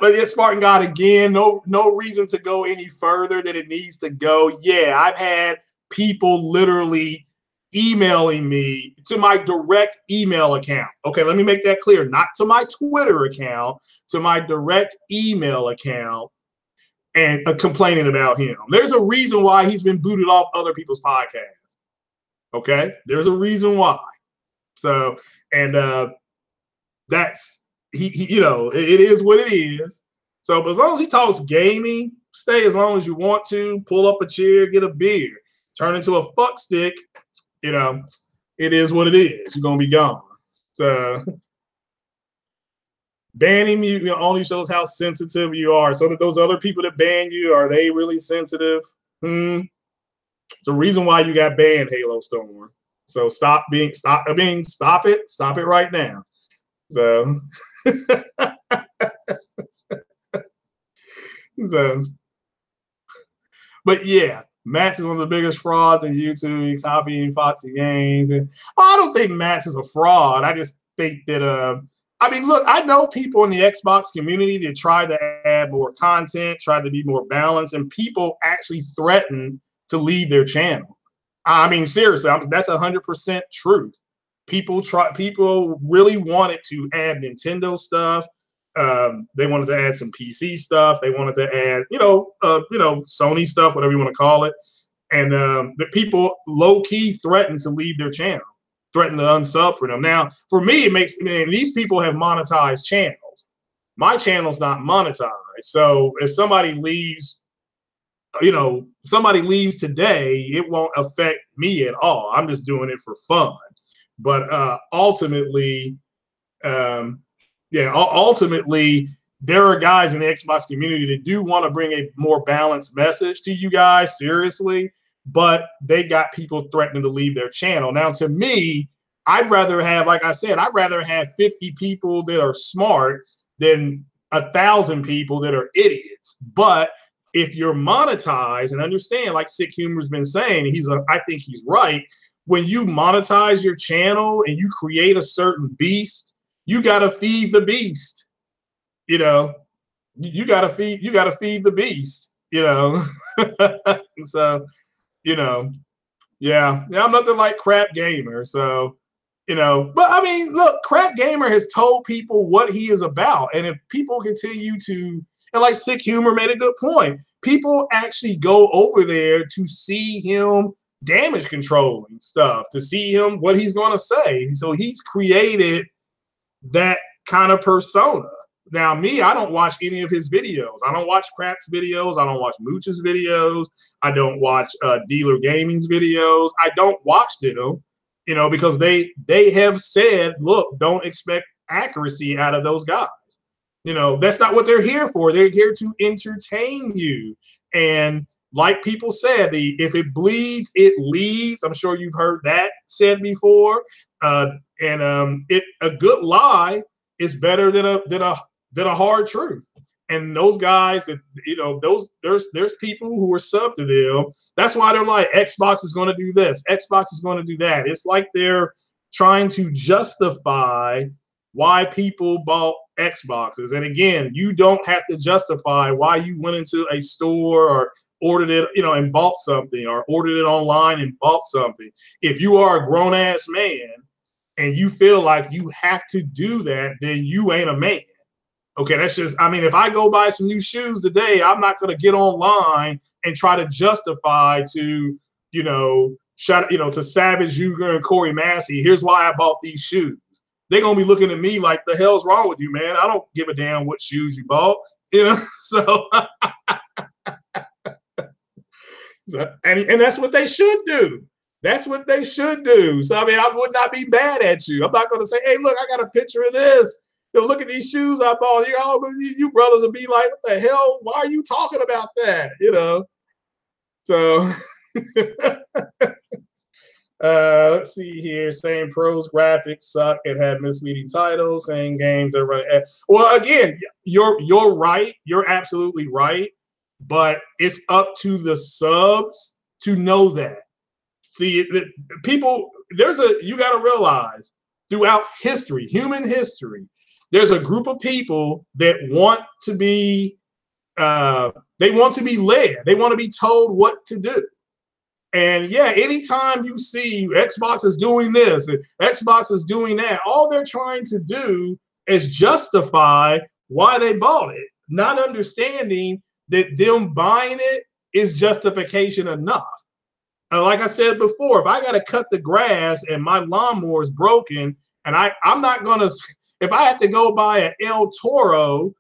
but yeah, Spartan God again. No reason to go any further than it needs to go. Yeah, I've had people literally emailing me to my direct email account. Okay, let me make that clear. Not to my Twitter account, to my direct email account, and complaining about him. There's a reason why he's been booted off other people's podcasts. Okay, there's a reason why. So, and that's he it is what it is. So, but as long as he talks gaming, stay as long as you want to. Pull up a chair, get a beer, turn into a fuck stick. It is what it is. You're gonna be gone. So, banning you only shows how sensitive you are. So that those other people that ban you, are they really sensitive? It's the reason why you got banned, Halo Storm. So stop it right now. So, but yeah, Max is one of the biggest frauds in YouTube, copying Foxy Games. And I don't think Max is a fraud. I just think that look, I know people in the Xbox community that try to add more content, try to be more balanced, and people actually threaten to leave their channel. I mean, seriously, that's 100% truth. People really wanted to add Nintendo stuff. They wanted to add some PC stuff. They wanted to add, Sony stuff, whatever you want to call it. And the people low key threatened to leave their channel, threatened to unsub for them. Now, for me, these people have monetized channels. My channel's not monetized. So if somebody leaves today, it won't affect me at all. I'm just doing it for fun. But ultimately, there are guys in the Xbox community that do want to bring a more balanced message to you guys, seriously, but they got people threatening to leave their channel. Now, to me, I'd rather have 50 people that are smart than 1,000 people that are idiots. But if you're monetized, and understand, like Sick Humor's been saying, I think he's right. When you monetize your channel and you create a certain beast, you gotta feed the beast. You gotta feed the beast. So, yeah, I'm nothing like Crap Gamer. So, but I mean, look, Crap Gamer has told people what he is about, and if people continue to, and like Sick Humor made a good point, people actually go over there to see him damage controlling stuff, to see him what he's going to say. So he's created that kind of persona. Now, me, I don't watch any of his videos. I don't watch Crap's videos. I don't watch Mooch's videos. I don't watch Dealer Gaming's videos. I don't watch them, because they have said, look, don't expect accuracy out of those guys. That's not what they're here for. They're here to entertain you. And like people said, if it bleeds, it leads. I'm sure you've heard that said before. A good lie is better than a hard truth. And those guys that there's people who are sub to them. That's why they're like, Xbox is going to do this, Xbox is going to do that. It's like they're trying to justify why people bought Xboxes. And again, you don't have to justify why you went into a store or ordered it, and bought something, or ordered it online and bought something. If you are a grown-ass man and you feel like you have to do that, then you ain't a man. Okay, that's just, if I go buy some new shoes today, I'm not going to get online and try to justify to, to Savage Uger and Corey Massey, here's why I bought these shoes. They're going to be looking at me like, the hell's wrong with you, man? I don't give a damn what shoes you bought, so... And that's what they should do. That's what they should do. So, I would not be mad at you. I'm not going to say, hey, look, I got a picture of this. look at these shoes I bought. You brothers will be like, what the hell? Why are you talking about that? So let's see here. Saying pros graphics suck and have misleading titles. Saying games are running. Well, again, you're right. You're absolutely right. But it's up to the subs to know that. See, people, you got to realize throughout history, human history, there's a group of people that want to be, they want to be led. They want to be told what to do. And yeah, anytime you see Xbox is doing this, and Xbox is doing that, all they're trying to do is justify why they bought it, not understanding that them buying it is justification enough. Like I said before, if I got to cut the grass and my lawnmower is broken, and I'm not going to, if I have to go buy an El Toro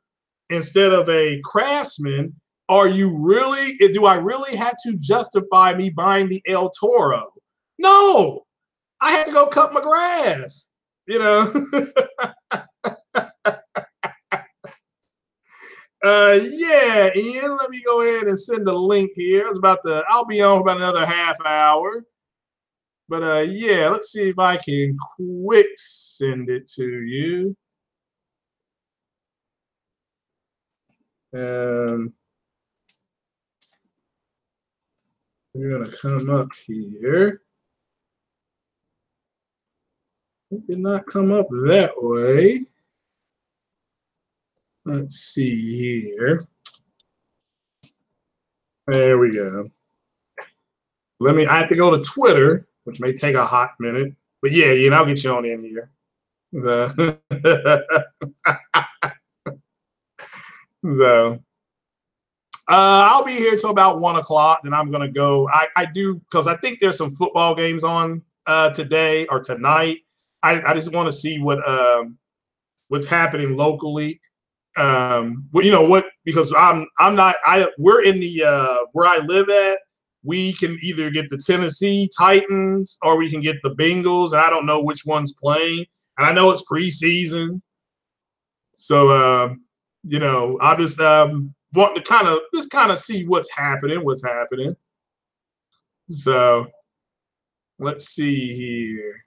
instead of a Craftsman, do I really have to justify me buying the El Toro? No, I had to go cut my grass, Yeah, Ian, let me go ahead and send a link here. I'll be on for about another half hour. But yeah, let's see if I can quick send it to you. We're gonna come up here. It did not come up that way. Let's see here. There we go. I have to go to Twitter, which may take a hot minute. But yeah, Ian, I'll get you on in here. So I'll be here till about 1 o'clock. Then I'm gonna go. I do, because I think there's some football games on today or tonight. I just want to see what's happening locally. Because we're in the where I live at, we can either get the Tennessee Titans or we can get the Bengals, and I don't know which one's playing. And I know it's preseason, so I just want to kind of see what's happening. So let's see here.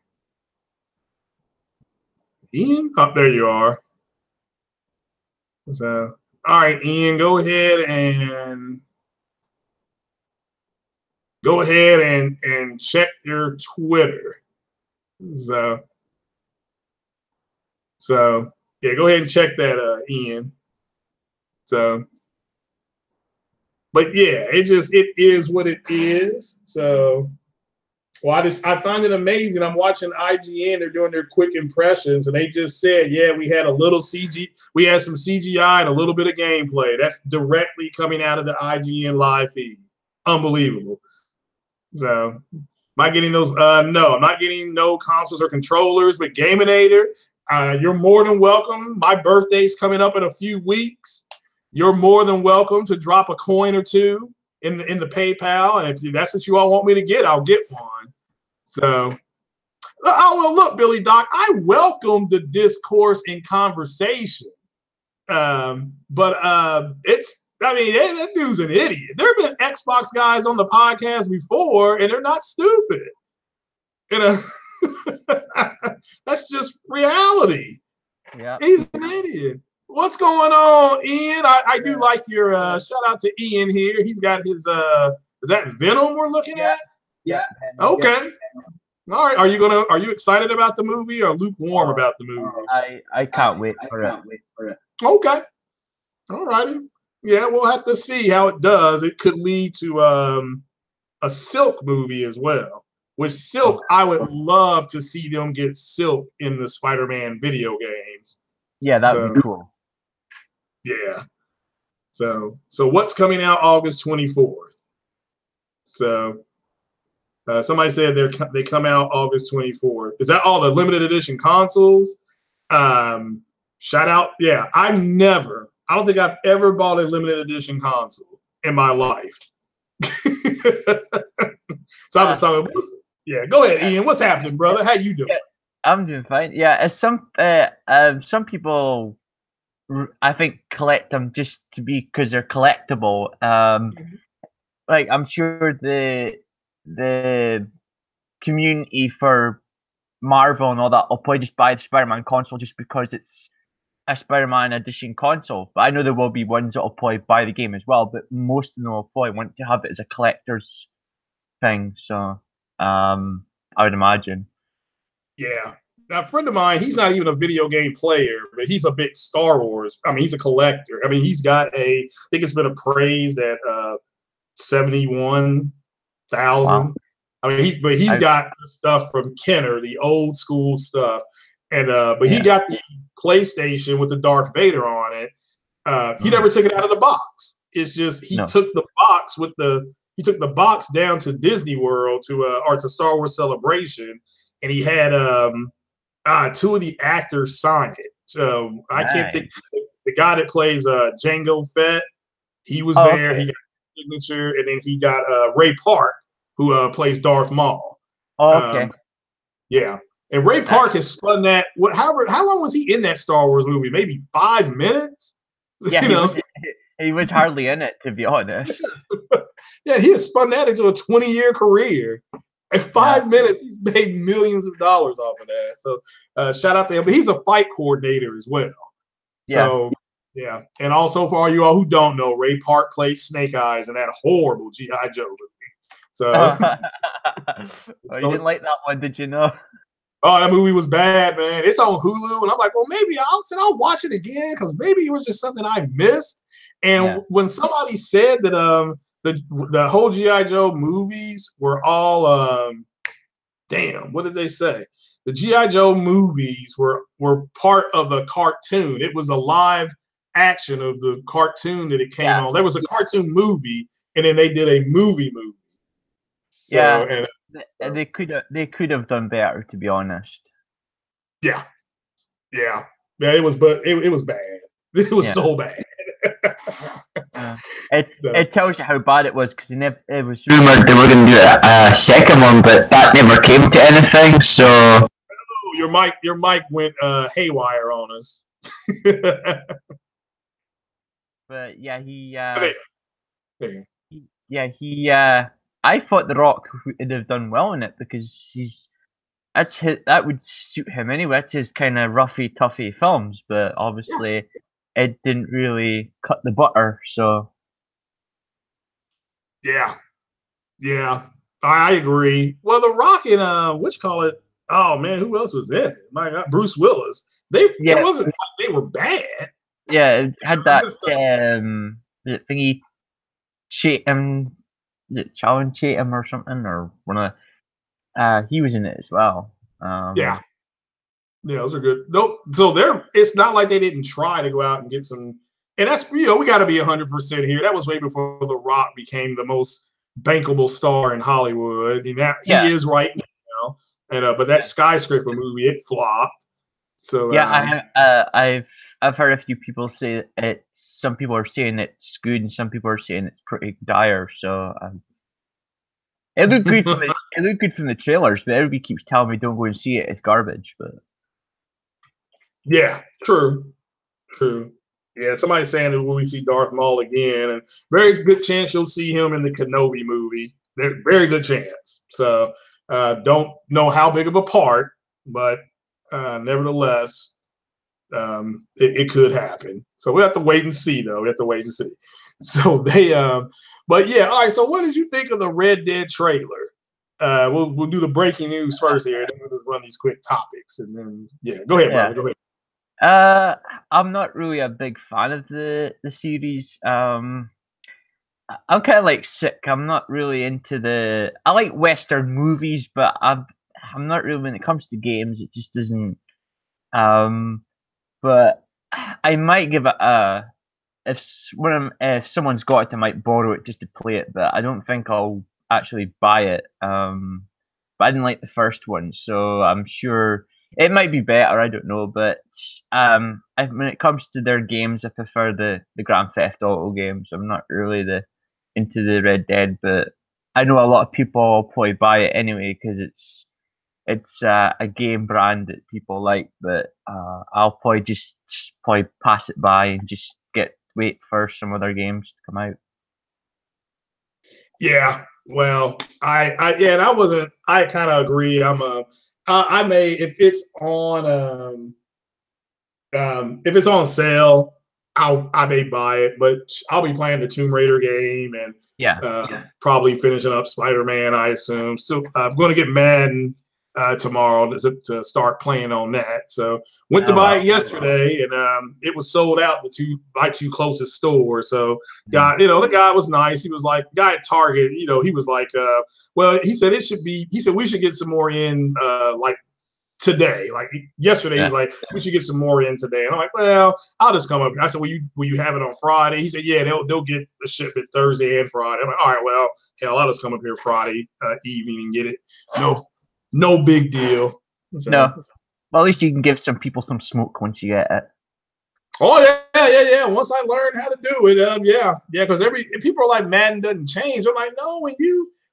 Ian, there you are. So, all right, Ian, go ahead and check your Twitter. So yeah, go ahead and check that, Ian. So, but yeah, it is what it is. So, well, I find it amazing. I'm watching IGN. They're doing their quick impressions, and they just said, yeah, we had we had some CGI and a little bit of gameplay. That's directly coming out of the IGN live feed. Unbelievable. So, am I getting those? No, I'm not getting no consoles or controllers, but Gaminator, you're more than welcome. My birthday's coming up in a few weeks. You're more than welcome to drop a coin or two in the PayPal, and if that's what you all want me to get, I'll get one. So, well, look, Billy Doc, I welcome the discourse and conversation, but that dude's an idiot. There have been Xbox guys on the podcast before, and they're not stupid. That's just reality. Yeah, he's an idiot. What's going on, Ian? I do like your shout out to Ian here. He's got his is that Venom we're looking at? Yeah. Okay. All right. Are you excited about the movie or lukewarm about the movie? I can't wait for it. Okay. All righty. Yeah, we'll have to see how it does. It could lead to a Silk movie as well. With Silk, I would love to see them get Silk in the Spider-Man video games. Yeah, that would be cool. Yeah. So what's coming out August 24th? So somebody said they come out August 24th. Is that all the limited edition consoles? Shout out. Yeah, I don't think I've ever bought a limited edition console in my life. So I was talking. Yeah, go ahead, Ian. What's happening, brother? How you doing? I'm doing fine. Yeah, as some people, I think, collect them just to be because they're collectible. Like I'm sure the community for Marvel and all that will probably just buy the Spider-Man console just because it's a Spider-Man edition console. But I know there will be ones that will probably buy the game as well. But most of them will probably want to have it as a collector's thing. So, I would imagine. Yeah. Now, a friend of mine, he's not even a video game player, but he's a big Star Wars. I mean, he's a collector. I mean, he's got I think it's been appraised at 71,000. Wow. I mean, he's got stuff from Kenner, the old school stuff, and but he got the PlayStation with the Darth Vader on it. He never took it out of the box. It's just he took the box he took the box down to Disney World or to Star Wars Celebration, and he had two of the actors sign it. So I can't think the guy that plays Jango Fett. He was there. Okay. He got a signature, and then he got Ray Park, who plays Darth Maul. Oh, okay. Yeah. And Ray Park has spun that. How long was he in that Star Wars movie? Maybe 5 minutes? Yeah, he was hardly in it, to be honest. Yeah, he has spun that into a 20-year career. In 5 minutes, he's made millions of dollars off of that. So shout out to him. But he's a fight coordinator as well. So, yeah. And also, for all you all who don't know, Ray Park played Snake Eyes in that horrible G.I. Joe movie. So you didn't like that one, did you know? Oh, that movie was bad, man. It's on Hulu, and I'm like, well, maybe I'll watch it again because maybe it was just something I missed. And when somebody said that the whole G.I. Joe movies were all what did they say? The G.I. Joe movies were part of the cartoon. It was a live action of the cartoon that it came on. There was a cartoon movie, and then they did a movie. So, and they could have done better, to be honest. Yeah. It was, but it was bad. It was so bad. It tells you how bad it was because it was rumored they were going to do a second one, but that never came to anything. So your mic went haywire on us. But I thought The Rock would have done well in it because that would suit him anyway. It's his kind of roughy, toughy films, but obviously it didn't really cut the butter. So yeah, I agree. Well, The Rock and oh man, who else was in it? My God, Bruce Willis. It wasn't like they were bad. Yeah, it had that thingy, Challenge Chatham or something, or one of he was in it as well. Yeah, those are good. Nope. So it's not like they didn't try to go out and get some. And that's we got to be 100% here. That was way before The Rock became the most bankable star in Hollywood. And he is right now. And but that Skyscraper movie, it flopped. So I've heard a few people say it. Some people are saying it's good, and some people are saying it's pretty dire. So it looked good. It looked good from the trailers, but everybody keeps telling me don't go and see it. It's garbage. But yeah, true. Yeah, somebody's saying that when we see Darth Maul again, and very good chance you'll see him in the Kenobi movie. Very good chance. So don't know how big of a part, but nevertheless. It could happen. So we have to wait and see, though. We have to wait and see. So but yeah, all right. So what did you think of the Red Dead trailer? We'll do the breaking news first here, and then we'll just run these quick topics, and then go ahead, brother. Go ahead. I'm not really a big fan of the series. I'm kind of like sick. I'm not really into I like Western movies, but I'm not really when it comes to games. It just doesn't. But I might give it if someone's got it, I might borrow it just to play it. But I don't think I'll actually buy it. But I didn't like the first one, so I'm sure it might be better. I don't know, but when it comes to their games, I prefer the Grand Theft Auto games. I'm not really into the Red Dead, but I know a lot of people will probably buy it anyway because it's a game brand that people like, but I'll probably just pass it by and just wait for some other games to come out. Yeah, well, I kind of agree. I may, if it's on sale, I may buy it, but I'll be playing the Tomb Raider game and probably finishing up Spider-Man, I assume. So I'm going to get Madden tomorrow to start playing on that. So went to buy it yesterday, and it was sold out my two closest stores. So the guy was nice. He was like, the guy at Target, he was like, well, he said we should get some more in like today. Like yesterday, he was like, we should get some more in today. And I'm like, well, I'll just come up. I said, will you have it on Friday? He said, yeah, they'll get the shipment Thursday and Friday. I'm like, all right, well, hell, I'll just come up here Friday evening and get it. No big deal. So, no. Well, at least you can give some people some smoke once you get it. Oh yeah. Once I learn how to do it, because people are like, Madden doesn't change. I'm like, no,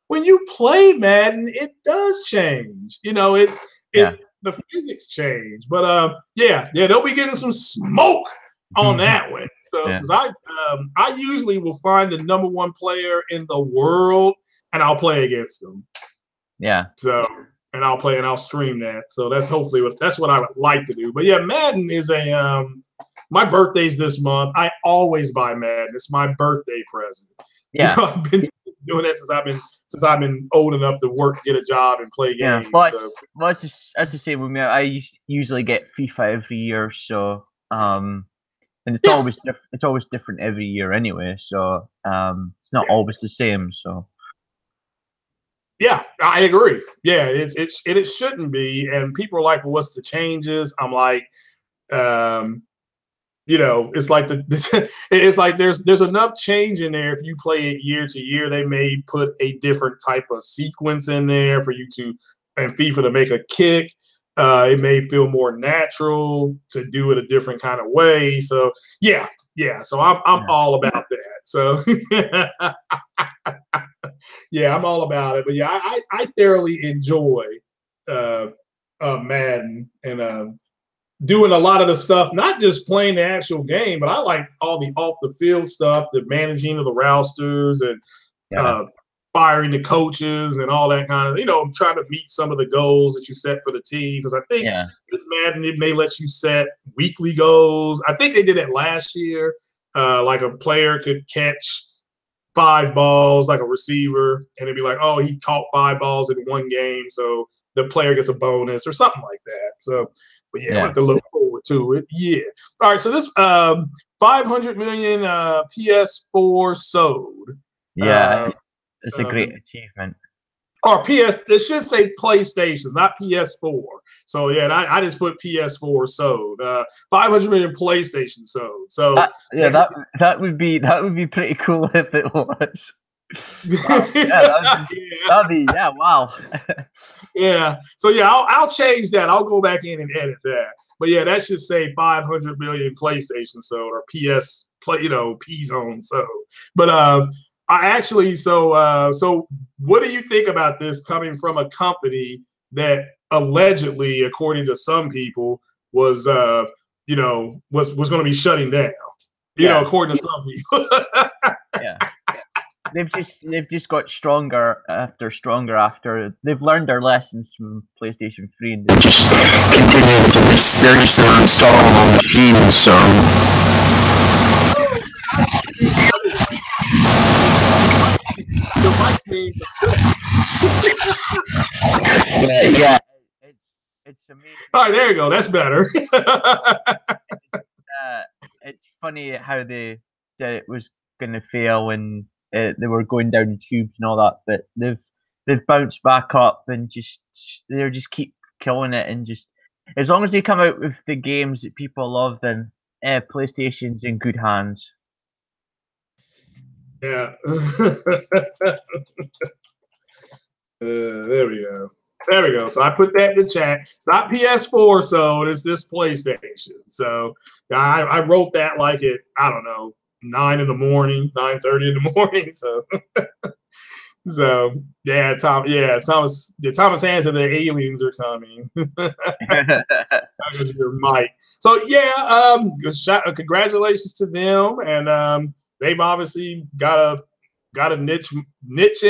when you play Madden, it does change. The physics change. But they'll be getting some smoke on that one. So because I usually will find the number one player in the world and I'll play against them. Yeah. So. And I'll play and I'll stream that. So that's what I would like to do. But yeah, Madden is my birthday's this month. I always buy Madden. It's my birthday present. Yeah. I've been doing that since I've been old enough to work, get a job, and play games. Yeah, but that's the same with me. I usually get FIFA every year, so and it's always different every year anyway. So it's not always the same. So. Yeah, I agree. Yeah, it shouldn't be. And people are like, well, what's the changes? I'm like, it's like it's like there's enough change in there. If you play it year to year, they may put a different type of sequence in there for you and FIFA to make a kick. It may feel more natural to do it a different kind of way. So yeah. So I'm all about that. So yeah, I'm all about it. But yeah, I thoroughly enjoy Madden and doing a lot of the stuff, not just playing the actual game, but I like all the off the field stuff, the managing of the rosters and firing the coaches and all that kind of, trying to meet some of the goals that you set for the team. Because I think this Madden, it may let you set weekly goals. I think they did it last year. Like a player could catch 5 balls, like a receiver, and it'd be like, oh, he caught 5 balls in one game, so the player gets a bonus or something like that. So, but yeah, we'll have to look forward to it. Yeah. All right. So this 500 million PS4 sold. Yeah, it's a great achievement. Or it should say PlayStations, not PS4. So yeah, I just put PS4 sold. 500 million PlayStation sold. So that would be pretty cool if it was. Wow. That'd be wow. Yeah. So yeah, I'll change that. I'll go back in and edit that. But yeah, that should say 500 million PlayStation sold or P-Zone sold. But I actually so what do you think about this coming from a company that allegedly, according to some people, was was going to be shutting down? According to some people. Yeah. They've just got stronger after they've learned their lessons from PlayStation 3 and they just continue to research their install on machines. So yeah, it's amazing. All right, there you go. That's better. It's funny how they said it was going to fail when they were going down the tubes and all that, but they've bounced back up and they just keep killing it, and just as long as they come out with the games that people love, then PlayStation's in good hands. Yeah. There we go. So I put that in the chat. It's not PS4 sold, it's this PlayStation. So I wrote that like at, I don't know, 9 in the morning, 9:30 in the morning. So So yeah, Thomas Hands said the aliens are coming. Because your mic. So yeah, congratulations to them, and they've obviously got a niche in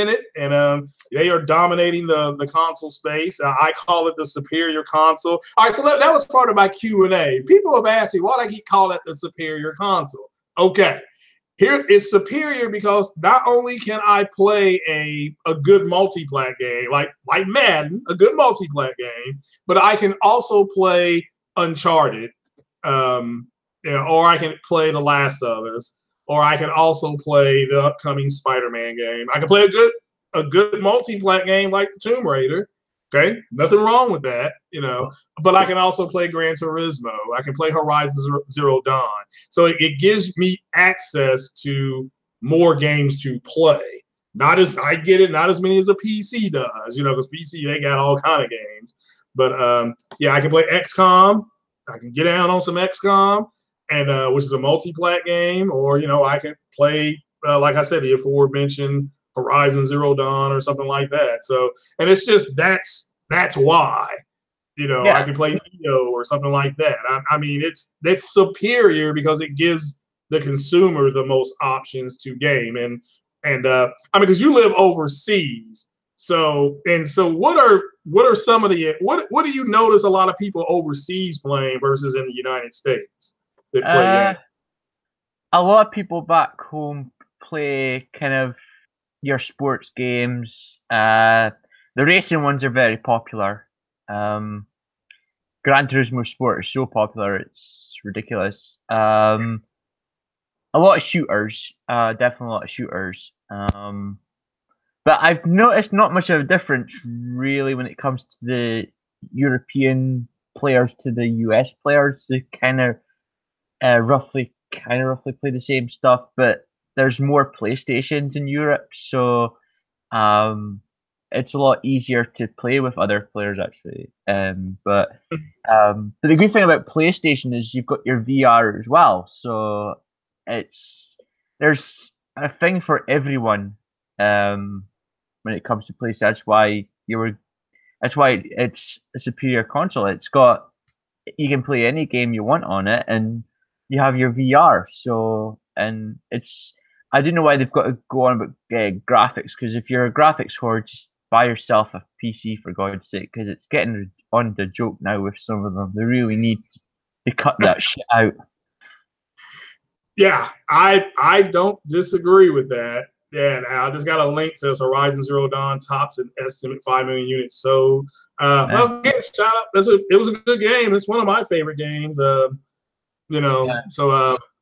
it, and they are dominating the console space. I call it the superior console. All right, so that was part of my Q&A. People have asked me why do I keep calling it the superior console. Okay. Here it's superior because not only can I play a good multiplayer game like Madden, a good multiplayer game, but I can also play Uncharted, or I can play The Last of Us, or I can also play the upcoming Spider-Man game. I can play a good multiplayer game like the Tomb Raider. Okay, nothing wrong with that, but I can also play Gran Turismo. I can play Horizon Zero Dawn. So it gives me access to more games to play. I get it, not as many as a PC does, because PC, they got all kind of games. But yeah, I can play XCOM. I can get down on some XCOM, and which is a multiplayer game, or, I can play, like I said, the aforementioned Horizon Zero Dawn or something like that. So, and it's just that's why, I can play Neo or something like that. I mean, that's superior because it gives the consumer the most options to game. And I mean, because you live overseas, so what are some of the what do you notice a lot of people overseas playing versus in the United States that play games? A lot of people back home play kind of your sports games. The racing ones are very popular. Gran Turismo Sport is so popular, it's ridiculous. A lot of shooters, definitely a lot of shooters. But I've noticed not much of a difference really when it comes to the European players to the US players. They kind of roughly play the same stuff, but there's more PlayStations in Europe, so it's a lot easier to play with other players actually. But the good thing about PlayStation is you've got your VR as well, so there's a thing for everyone when it comes to PlayStation. That's why it's a superior console. You can play any game you want on it, and you have your VR. So, and I don't know why they've got to go on about graphics, because if you're a graphics whore, just buy yourself a PC for God's sake, because it's getting on the joke now with some of them. They really need to cut that shit out. Yeah, I don't disagree with that. Yeah, I just got a link to this Horizon Zero Dawn tops an estimate 5 million units sold. Well, again, shout out. It was a good game. It's one of my favorite games. So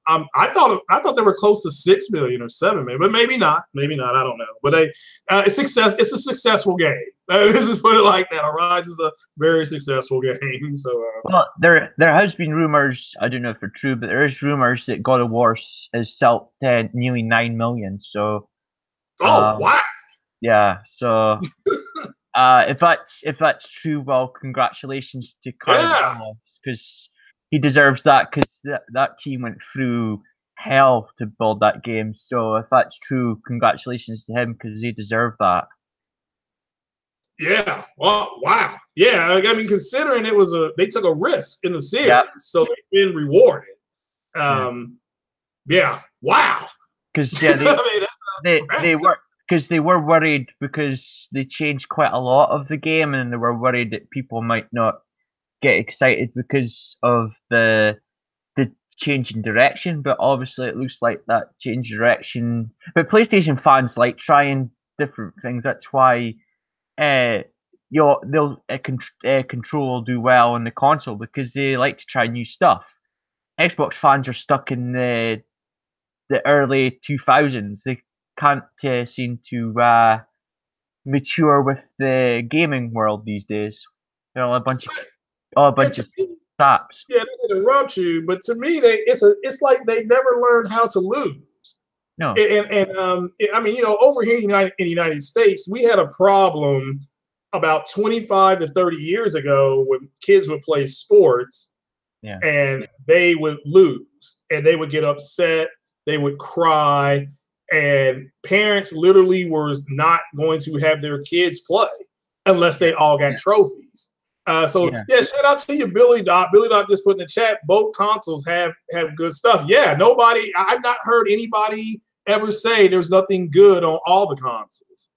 I thought they were close to 6 million or 7 million, but maybe not. I don't know. But it's a successful game. Let's just put it like that. Horizon is a very successful game. So well, there has been rumors. I don't know if they're true, but there is rumors that God of War has sold nearly 9 million. So. Wow. Yeah. So. If that's true, well, congratulations to Carl, because he deserves that, because that team went through hell to build that game. So if that's true, congratulations to him, because he deserved that. Yeah. Well, wow. Yeah. I mean, considering they took a risk in the series, so they've been rewarded. Yeah. Wow. Because they were worried, because they changed quite a lot of the game, and they were worried that people might not get excited because of the change in direction. But obviously it looks like that change in direction. But PlayStation fans like trying different things. That's why Control will do well on the console, because they like to try new stuff. Xbox fans are stuck in the early 2000s. They can't seem to mature with the gaming world these days. They're all a bunch of saps. Yeah, they interrupt you, but to me, it's like they never learned how to lose. No, and I mean, over here in the United States, we had a problem about 25 to 30 years ago when kids would play sports, and they would lose, and they would get upset, they would cry. and parents literally were not going to have their kids play unless they all got trophies. So shout out to you, Billy Dot. Billy Dot just put in the chat, both consoles have good stuff. Yeah, I've not heard anybody ever say there's nothing good on all the consoles.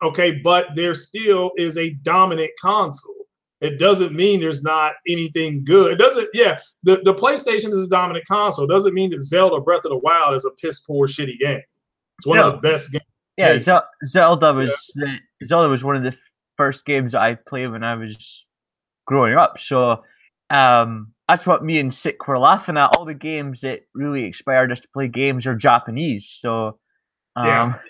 Okay, but there still is a dominant console. It doesn't mean there's not anything good. It doesn't, the PlayStation is a dominant console. It doesn't mean that Zelda Breath of the Wild is a piss poor shitty game. It's one of the best games. Yeah, Zelda was one of the first games that I played when I was growing up. So that's what me and Sick were laughing at. All the games that really inspired us to play games are Japanese. So now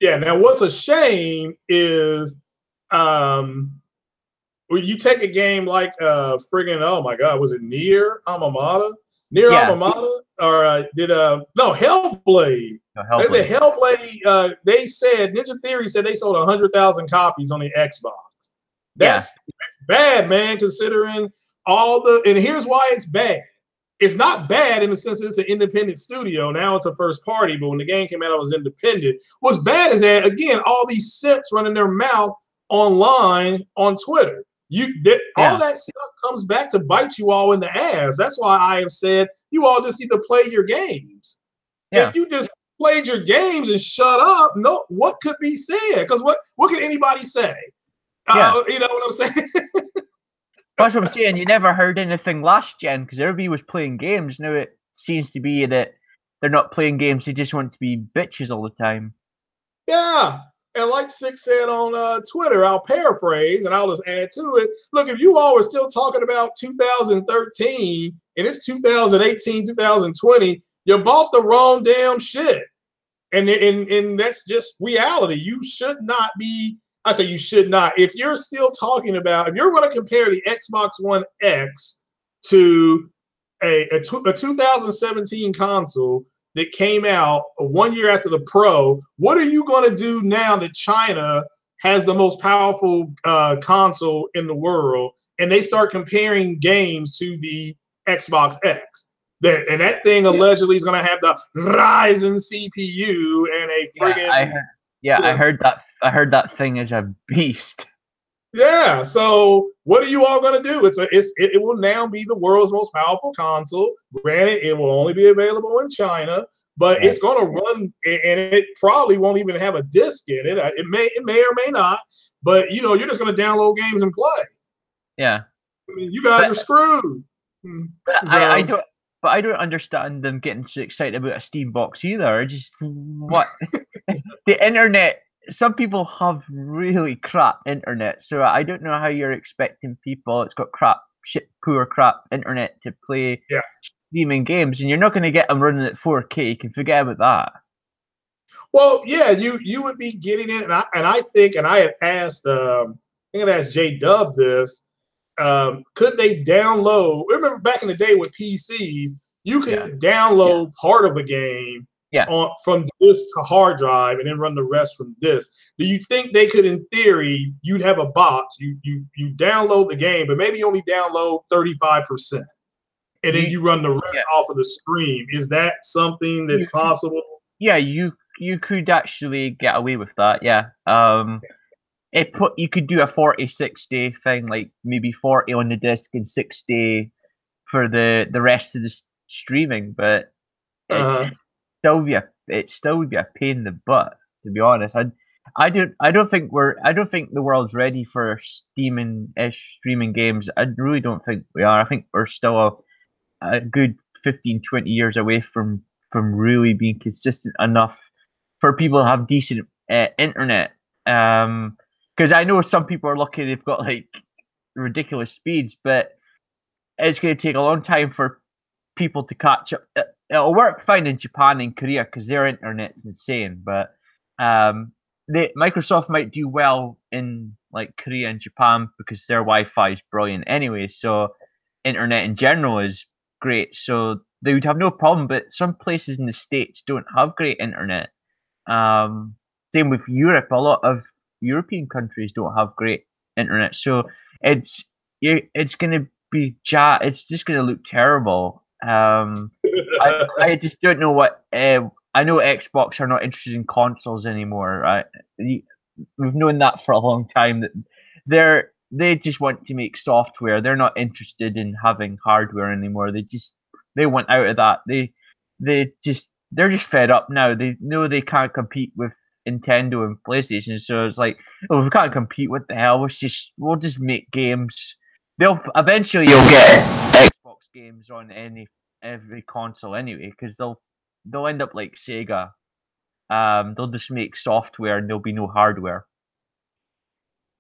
what's a shame is when you take a game like friggin' oh my god, was it Nier Automata? Or Hellblade. The Hellblade, they said Ninja Theory said they sold 100,000 copies on the Xbox. That's bad, man, considering and here's why it's bad. It's not bad in the sense that it's an independent studio. Now it's a first party, but when the game came out, it was independent. What's bad is that, again, all these simps running their mouth online on Twitter. All that stuff comes back to bite you all in the ass. That's why I have said you all just need to play your games. If you just played your games and shut up, what could be said? Because what could anybody say? You know what I'm saying? That's what I'm saying. You never heard anything last gen because everybody was playing games. Now it seems to be that they're not playing games. They just want to be bitches all the time. Yeah. And like Six said on Twitter, I'll paraphrase and I'll just add to it. Look, if you all were still talking about 2013 and it's 2018, 2020, you bought the wrong damn shit. And that's just reality. You should not be, I say you should not. If you're still talking about, if you're going to compare the Xbox One X to a 2017 console that came out 1 year after the Pro, what are you going to do now that China has the most powerful console in the world and they start comparing games to the Xbox X? That thing allegedly is going to have the Ryzen CPU and a friggin' I heard that thing is a beast. Yeah, so what are you all going to do? It will now be the world's most powerful console. Granted, it will only be available in China, but it's going to run, and it probably won't even have a disc in it. It may or may not, but you're just going to download games and play. Yeah, I mean, you guys are screwed. I don't understand them getting so excited about a Steam box either. Just what the internet. Some people have really crap internet, so I don't know how you're expecting people. It's got poor crap internet to play streaming games, and you're not going to get them running at 4K. You can forget about that. Well, yeah, you would be getting it, and I had asked, I think I asked J Dub this. Could they download? Remember back in the day with PCs, you could download part of a game from disk to hard drive and then run the rest from disk. Do you think they could, in theory, you'd have a box, you download the game, but maybe you only download 35%, and then you run the rest off of the stream? Is that something that's possible? Yeah, you could actually get away with that. Yeah. You could do a 40-60 thing, like maybe 40 on the disc and 60 for the rest of the streaming, but it still would be a pain in the butt, to be honest. I don't think the world's ready for streaming games. I really don't think we are. I think we're still a good 15-20 years away from really being consistent enough for people to have decent internet. Because I know some people are lucky they've got like ridiculous speeds, but it's going to take a long time for people to catch up. It'll work fine in Japan and Korea because their internet's insane, but Microsoft might do well in like Korea and Japan because their Wi-Fi is brilliant anyway. So internet in general is great, so they would have no problem. But some places in the States don't have great internet. Same with Europe. A lot of European countries don't have great internet, so it's going to be it's just going to look terrible. I just don't know what I know Xbox are not interested in consoles anymore. Right? We've known that for a long time. That they just want to make software. They're not interested in having hardware anymore. They went out of that. They're just fed up now. They know they can't compete with Nintendo and PlayStation. So it's like, oh, we can't compete. What the hell? We'll just make games. You'll get Xbox games on every console anyway, because they'll end up like Sega. They'll just make software and there'll be no hardware.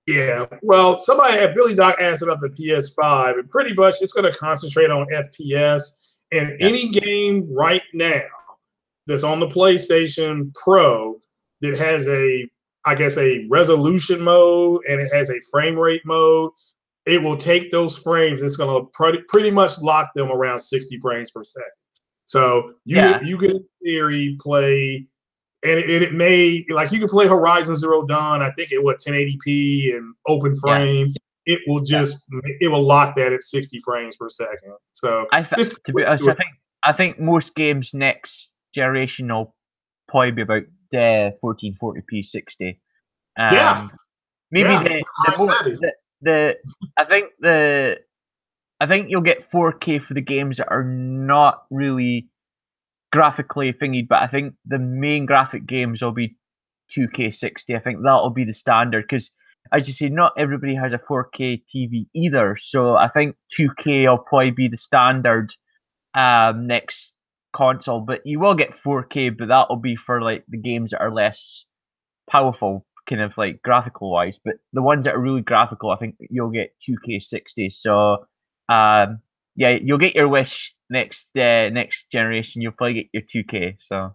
Yeah, well, somebody had Billy Doc answered up the PS5, and pretty much it's going to concentrate on FPS. And any game right now that's on the PlayStation Pro that has a resolution mode and it has a frame rate mode, it will take those frames. It's going to pretty much lock them around 60 frames per second. So you can in theory play. And it may, like, you can play Horizon Zero Dawn, I think at 1080p and open frame. Yeah. It will it will lock that at 60 frames per second. So I think most games next generation will probably be about 1440p 60. Maybe I think you'll get 4K for the games that are not really graphically thingy, but I think the main graphic games will be 2K 60. I think that'll be the standard because, as you say, not everybody has a 4K TV either. So I think 2K will probably be the standard next console. But you will get 4K, but that'll be for like the games that are less powerful, kind of like graphical wise. But the ones that are really graphical, I think you'll get 2K 60. So you'll get your wish next generation. You'll probably get your 2K. So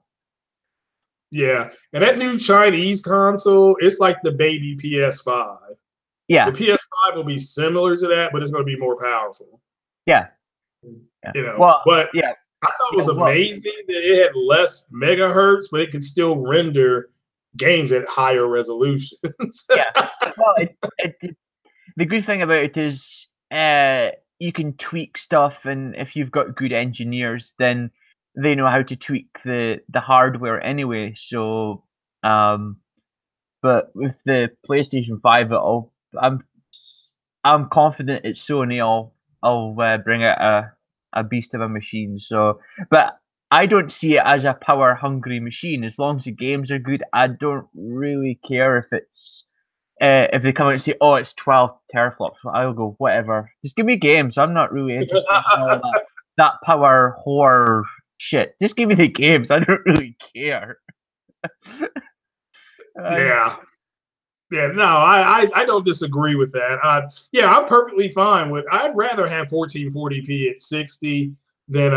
yeah, and that new Chinese console, it's like the baby PS5. Yeah, the PS5 will be similar to that, but it's going to be more powerful. Yeah. You know, well, but I thought it was amazing that it had less megahertz, but it could still render games at higher resolutions. Well, the good thing about it is you can tweak stuff, and if you've got good engineers, then they know how to tweak the hardware anyway. So, but with the PlayStation 5, I'm confident it's Sony. I'll bring out a beast of a machine. So, but I don't see it as a power hungry machine. As long as the games are good, I don't really care if it's if they come out and say, "Oh, it's 12 teraflops," I'll go, "Whatever. Just give me games. I'm not really interested in all that power whore shit. Just give me the games. I don't really care." No, I don't disagree with that. I'm perfectly fine with. I'd rather have 1440p at 60 than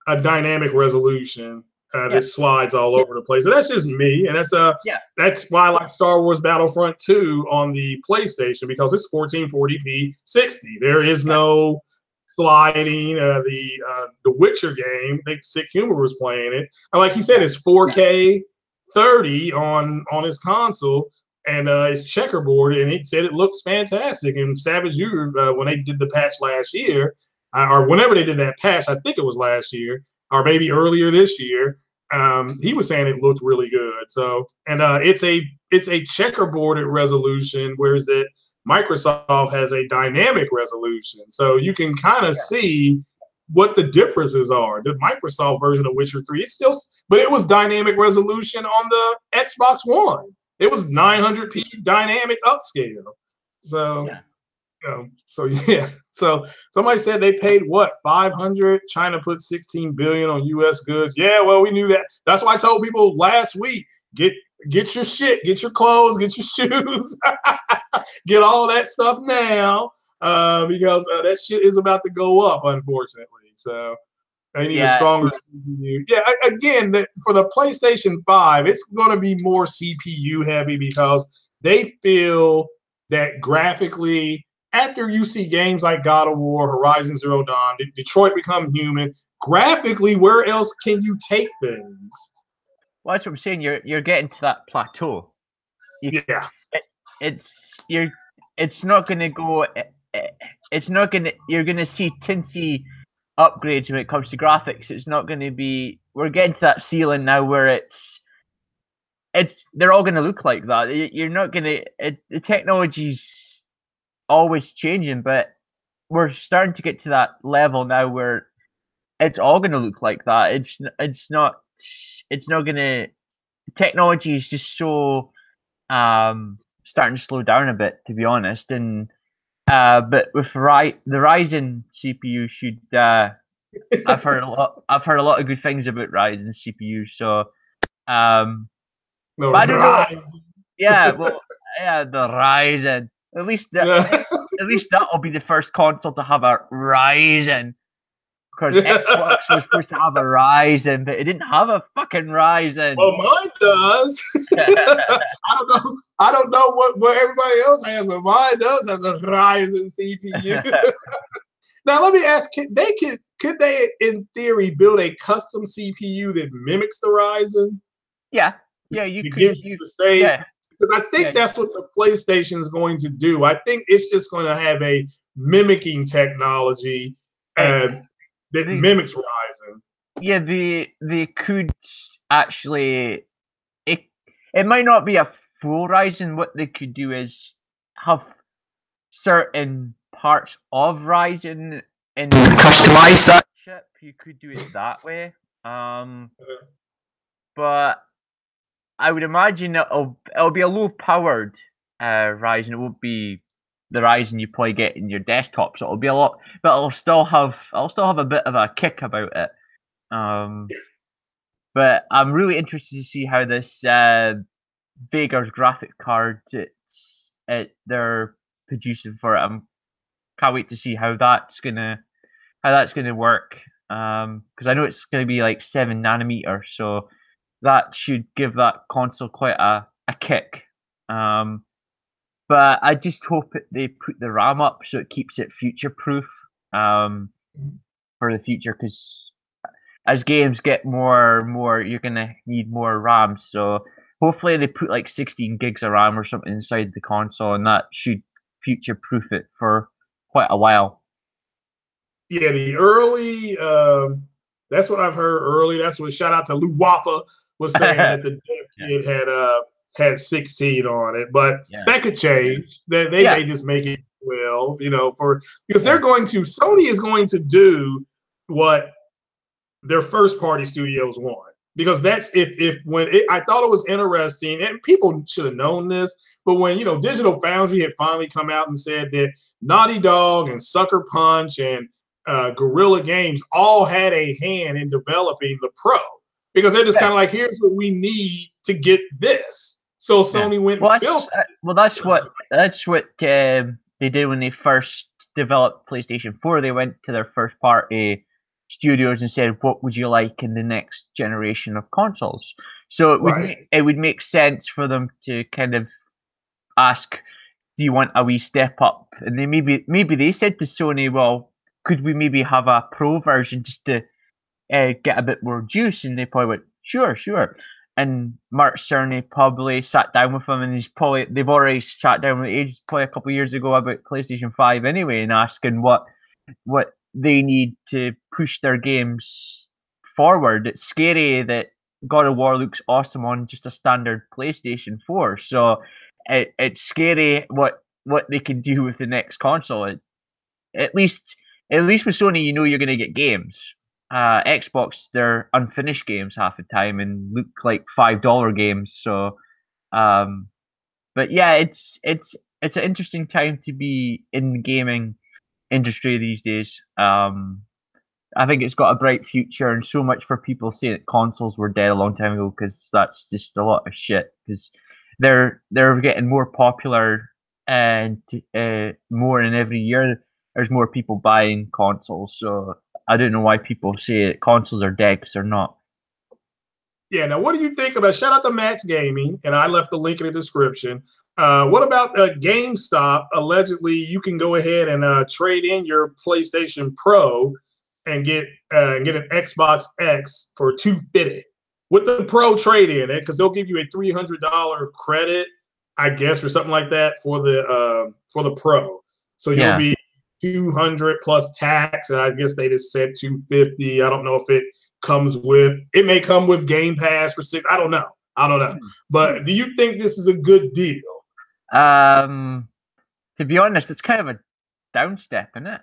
a dynamic resolution that slides all over the place. So that's just me, and that's why I like Star Wars Battlefront 2 on the PlayStation, because it's 1440p 60. There is no sliding. The Witcher game, I think Sick Humor was playing it, and like he said, it's 4K 30 on his console. And it's checkerboard, and it said it looks fantastic. And Savage, when they did the patch last year, or whenever they did that patch, I think it was last year, or maybe earlier this year, he was saying it looked really good. So, and it's a checkerboarded resolution, whereas that Microsoft has a dynamic resolution. So you can kind of see what the differences are. The Microsoft version of Witcher 3, but it was dynamic resolution on the Xbox One. It was 900p dynamic upscale. So, So somebody said they paid what, 500? China put 16 billion on U.S. goods. Yeah, well, we knew that. That's why I told people last week, get your shit, get your clothes, get your shoes, get all that stuff now, because that shit is about to go up, unfortunately. So. They need a stronger CPU. Yeah, again, for the PlayStation 5, it's going to be more CPU heavy because they feel that graphically, after you see games like God of War, Horizon Zero Dawn, Detroit Become Human, graphically, where else can you take things? Well, that's what I'm saying. You're getting to that plateau. It's not going to go. It's not going to. You're going to see tinsy upgrades when it comes to graphics. It's not going to be. We're getting to that ceiling now where it's they're all going to look like that. You're not going to. The technology's always changing, but we're starting to get to that level now where it's all going to look like that. It's not going to. Technology is just so starting to slow down a bit, to be honest. And but with the Ryzen CPU should. I've heard a lot of good things about Ryzen CPU. So No, but I don't know. Ryzen. Yeah, well, yeah, the Ryzen. At least that'll be the first console to have a Ryzen. Because Xbox was supposed to have a Ryzen, but it didn't have a fucking Ryzen. Well, mine does. I don't know what everybody else has, but mine does have the Ryzen CPU. Now, let me ask: could they, in theory, build a custom CPU that mimics the Ryzen? Yeah, you could. Gives you the same. Yeah. Because I think that's what the PlayStation is going to do. I think it's just going to have a mimicking technology that mimics Ryzen. Yeah, they could actually. It might not be a full Ryzen. What they could do is have certain parts of Ryzen and customize that chip. You could do it that way. But I would imagine it'll be a low powered Ryzen. It won't be the Ryzen you probably get in your desktop. So it'll be a lot, but I'll still have a bit of a kick about it. But I'm really interested to see how this Vega's graphic card they're producing for it. Can't wait to see how that's gonna work. Because I know it's gonna be like 7 nanometer, so that should give that console quite a kick. But I just hope they put the RAM up so it keeps it future proof for the future. Because as games get more, you're gonna need more RAM. So hopefully they put like 16 gigs of RAM or something inside the console, and that should future proof it for quite a while. Yeah, the early. That's what I've heard early. That's what shout out to Lou Waffa was saying that the Dev Kit had 16 on it, but that could change. They may just make it 12, because they're going to. Sony is going to do what their first party studios want, because that's I thought it was interesting, and people should have known this, but when Digital Foundry had finally come out and said that Naughty Dog and Sucker Punch and Guerrilla Games all had a hand in developing the Pro, because they're just kind of like, here's what we need to get this. So Sony went and built it. Well, that's what they did when they first developed PlayStation 4. They went to their first party studios and said, what would you like in the next generation of consoles? So it would make sense for them to kind of ask, do you want a wee step up? And they maybe they said to Sony, well, could we maybe have a Pro version just to get a bit more juice? And they probably went, sure. And Mark Cerny probably sat down with them, and they've already sat down with Ages probably a couple of years ago about PlayStation 5 anyway, and asking what they need to push their games forward. It's scary that God of War looks awesome on just a standard PlayStation 4. So it's scary what they can do with the next console. At least with Sony, you're going to get games. Xbox, they're unfinished games half the time and look like $5 games. So, but yeah, it's an interesting time to be in the gaming industry these days. I think it's got a bright future, and so much for people saying that consoles were dead a long time ago, because that's just a lot of shit. Because they're getting more popular, and more in every year. There's more people buying consoles, so I don't know why people say consoles are dead, because they're not. Yeah, now what do you think about, shout out to Max Gaming, and I left the link in the description. What about GameStop? Allegedly, you can go ahead and trade in your PlayStation Pro and get an Xbox X for $250 with the Pro trade-in, because they'll give you a $300 credit, I guess, or something like that for the Pro. So you'll be $200 plus tax, and I guess they just said $250. I don't know if it comes with. It may come with Game Pass for $6. I don't know. But do you think this is a good deal? To be honest, it's kind of a downstep, isn't it?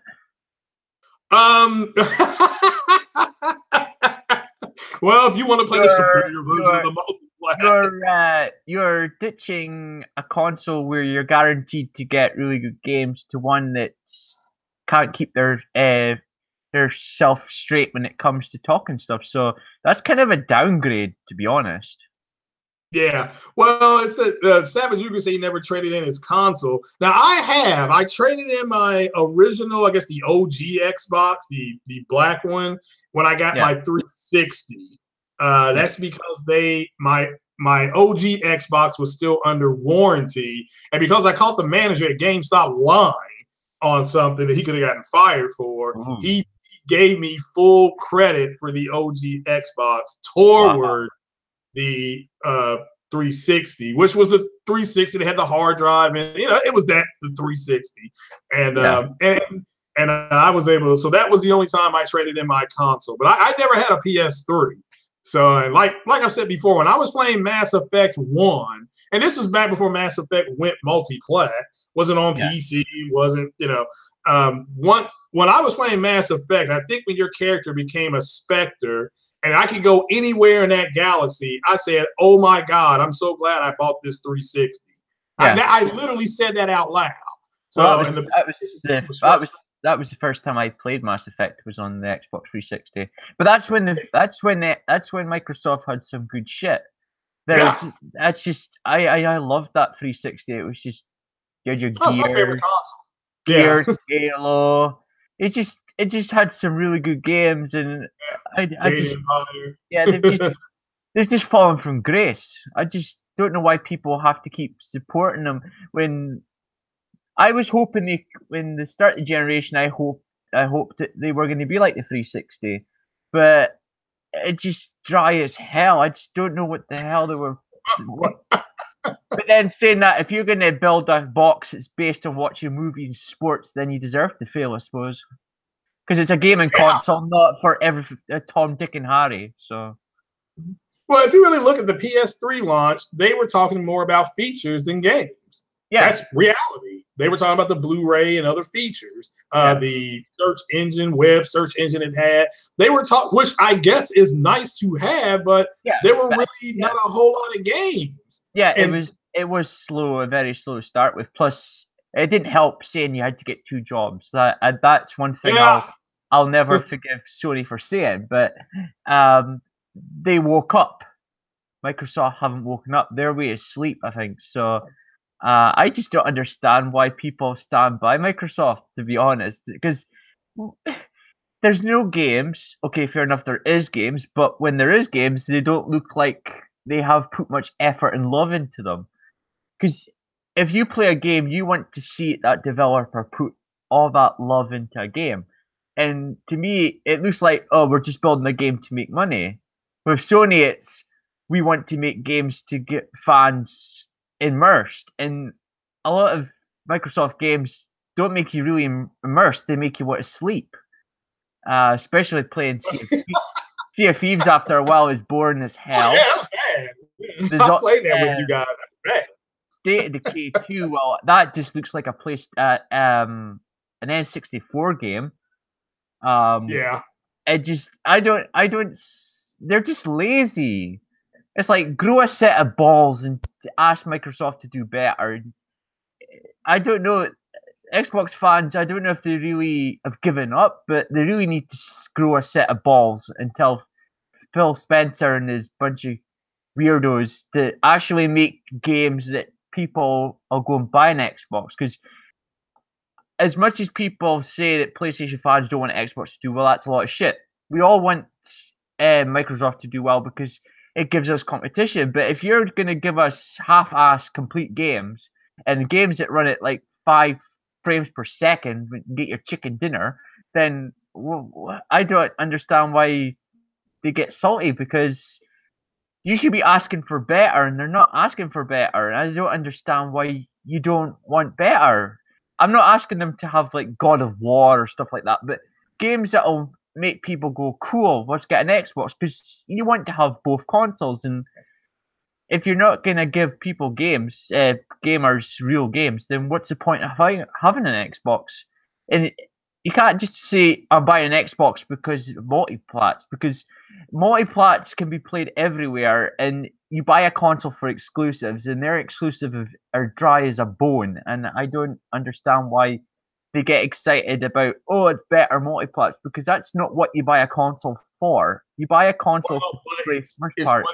Well, if you want to play the superior version of the multiplayer, you're ditching a console where you're guaranteed to get really good games to one that can't keep their self straight when it comes to talking stuff. So that's kind of a downgrade, to be honest. Yeah, well, it's Savage. You can say he never traded in his console. Now I traded in my original, I guess the OG Xbox, the black one, when I got my 360. That's because my OG Xbox was still under warranty, and because I caught the manager at GameStop lying on something that he could have gotten fired for, he gave me full credit for the OG Xbox toward the 360, which was the 360 that had the hard drive, and it was the 360, and I was able to. So that was the only time I traded in my console, but I never had a PS3. So like I've said before, when I was playing Mass Effect 1, and this was back before Mass Effect went multiplayer, wasn't on PC, wasn't when I was playing Mass Effect, I think when your character became a Spectre and I could go anywhere in that galaxy, I said, "Oh my God, I'm so glad I bought this 360." Yeah. I literally said that out loud. So that was the first time I played Mass Effect, was on the Xbox 360. But that's when Microsoft had some good shit. That's just I loved that 360. It was just you had your Gears, Halo. It just had some really good games, and they've just fallen from grace. I just don't know why people have to keep supporting them. When I was hoping when they start the generation, I hoped that they were going to be like the 360, but it's just dry as hell. I just don't know what the hell they were. But then saying that, if you're going to build a box that's based on watching movies and sports, then you deserve to fail, I suppose. Because it's a gaming console, not for every Tom, Dick, and Harry. So, well, if you really look at the PS3 launch, they were talking more about features than games. Yeah, that's reality. They were talking about the Blu-ray and other features, the web search engine it had. They were talking, which I guess is nice to have, but there were really not a whole lot of games. Yeah, it was slow, a very slow to start with. Plus, it didn't help saying you had to get 2 jobs. That's one thing I'll never forgive Sony for saying. But they woke up. Microsoft haven't woken up. They're way asleep, I think. So I just don't understand why people stand by Microsoft, to be honest. Because there's no games. Okay, fair enough, there is games. But when there is games, they don't look like they have put much effort and love into them. Because if you play a game, you want to see that developer put all that love into a game. And to me, it looks like, we're just building a game to make money. With Sony, it's we want to make games to get fans immersed. And a lot of Microsoft games don't make you really immersed. They make you want to sleep. Especially playing Sea of Thieves after a while is boring as hell. I'll play that with you guys. State of Decay 2, well, that just looks like an N64 game. They're just lazy. It's like, grow a set of balls and ask Microsoft to do better. I don't know. Xbox fans, I don't know if they really have given up, but they really need to grow a set of balls and tell Phil Spencer and his bunch of weirdos to actually make games that people will go and buy an Xbox. Because as much as people say that PlayStation fans don't want Xbox to do well, that's a lot of shit. We all want Microsoft to do well because it gives us competition. But if you're going to give us half-ass complete games and games that run at like 5 frames per second when you get your chicken dinner, then I don't understand why they get salty, because you should be asking for better and they're not asking for better. And I don't understand why you don't want better. I'm not asking them to have like God of War or stuff like that, but games that'll make people go, cool, let's get an Xbox, because you want to have both consoles. And if you're not going to give people gamers real games, then what's the point of having an Xbox? And you can't just say I'm buying an Xbox because multiplats, because multiplats can be played everywhere, and you buy a console for exclusives, and their exclusives are dry as a bone. And I don't understand why they get excited about, oh, it's better multiplats, because that's not what you buy a console for. You buy a console to play first part.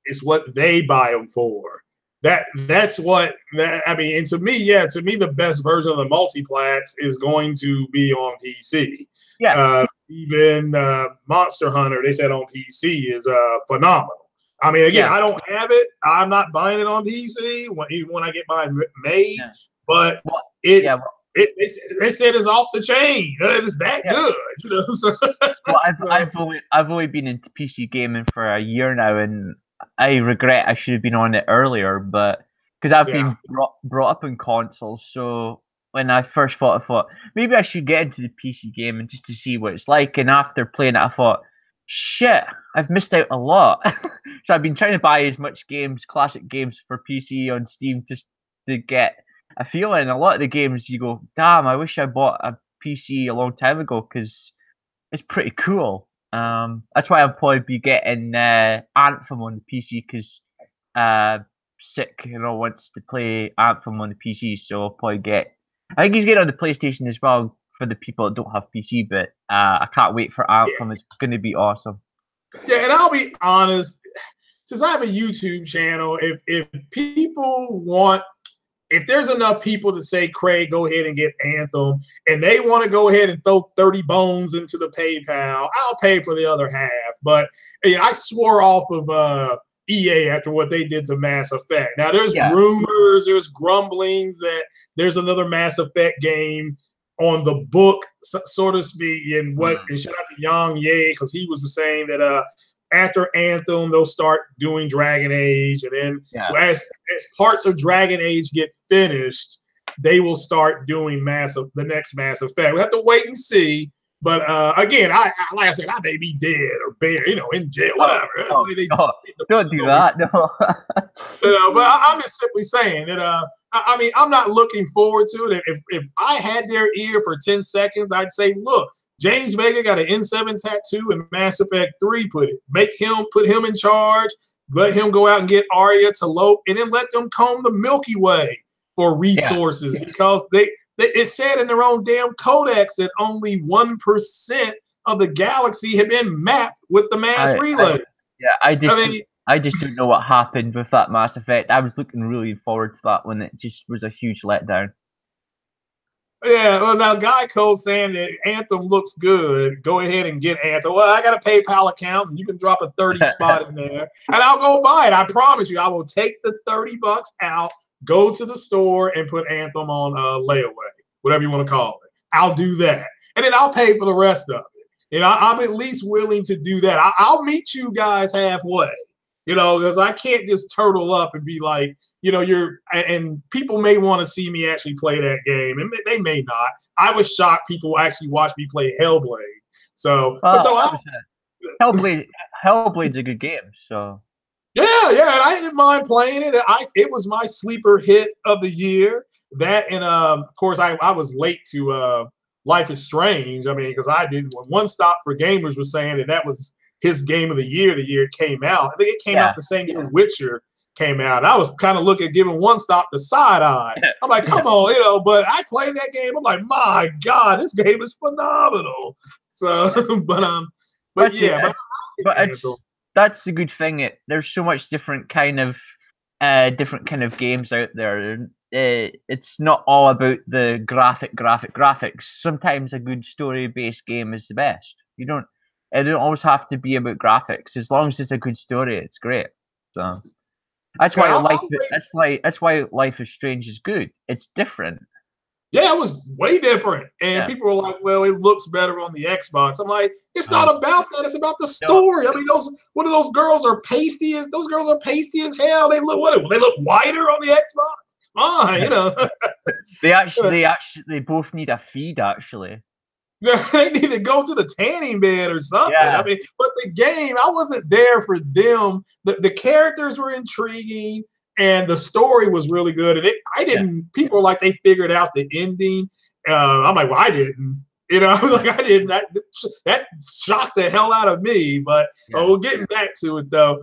It's what they buy them for. That's what I mean. And to me, the best version of the multiplats is going to be on PC. Yeah. Even Monster Hunter, they said on PC is phenomenal. I mean, again, I don't have it. I'm not buying it on PC even when I get mine made. Yeah. But they said it's off the chain. It's that good, you know. So, well, I've only been into PC gaming for a year now, and I regret I should have been on it earlier, but because I've been brought up in consoles. So when I first I thought maybe I should get into the PC gaming just to see what it's like. And after playing it, I thought, shit, I've missed out a lot. So I've been trying to buy as much classic games for PC on Steam just to get a feeling. A lot of the games you go, damn, I wish I bought a PC a long time ago because it's pretty cool. That's why I'll probably be getting Anthem on the PC because Sick, wants to play Anthem on the PC, so I'll probably get. I think he's getting on the PlayStation as well for the people that don't have PC, but I can't wait for Anthem. It's going to be awesome. Yeah, and I'll be honest, since I have a YouTube channel, if people want. If there's enough people to say, Craig, go ahead and get Anthem, and they want to go ahead and throw 30 bones into the PayPal, I'll pay for the other half. But I swore off of EA after what they did to Mass Effect. Now, there's rumors, there's grumblings that there's another Mass Effect game on the book, so to speak. And shout out to Yang Ye, because he was saying that after Anthem, they'll start doing Dragon Age, and then as parts of Dragon Age get finished, they will start doing the next Mass Effect. We have to wait and see. But again, I like I said, I may be dead or buried, in jail, whatever. Don't do that, no. But I'm just simply saying that. I mean, I'm not looking forward to it. If I had their ear for 10 seconds, I'd say, look. James Vega got an N7 tattoo in Mass Effect 3. Put him in charge. Let him go out and get Arya to Lope, and then let them comb the Milky Way for resources because it said in their own damn codex that only 1% of the galaxy had been mapped with the mass relay. I just don't know what happened with that Mass Effect. I was looking really forward to that one. It just was a huge letdown. Yeah, well, now Geico's saying that Anthem looks good. Go ahead and get Anthem. Well, I got a PayPal account, and you can drop a 30 spot in there, and I'll go buy it. I promise you, I will take the $30 out, go to the store, and put Anthem on layaway, whatever you want to call it. I'll do that, and then I'll pay for the rest of it. I'm at least willing to do that. I'll meet you guys halfway, because I can't just turtle up and be like, and people may want to see me actually play that game, and they may not. I was shocked people actually watched me play Hellblade. Hellblade's a good game. So and I didn't mind playing it. It was my sleeper hit of the year. That and of course I was late to Life is Strange. I mean, because I didn't. One Stop for Gamers was saying that was his game of the year it came out. I think it came out the same year Witcher came out. And I was kind of giving One Stop the side eye. I'm like, come on, but I played that game. I'm like, my God, this game is phenomenal. So, that's the good thing. There's so much different kind of games out there. It's not all about the graphics. Sometimes a good story-based game is the best. It don't always have to be about graphics. As long as it's a good story, it's great. So that's why Life is Strange is good. It's different. Yeah, it was way different. And people were like, well, it looks better on the Xbox. I'm like, it's not about that. It's about the story. I mean, those girls are pasty as hell. They look whiter on the Xbox. They both need a feed actually. They need to go to the tanning bed or something. Yeah. I mean, but the game, I wasn't there for them. The characters were intriguing and the story was really good. And I didn't, people were like, they figured out the ending. I'm like, well, I didn't. You know, I was like, I didn't. That shocked the hell out of me. But we're getting back to it, though.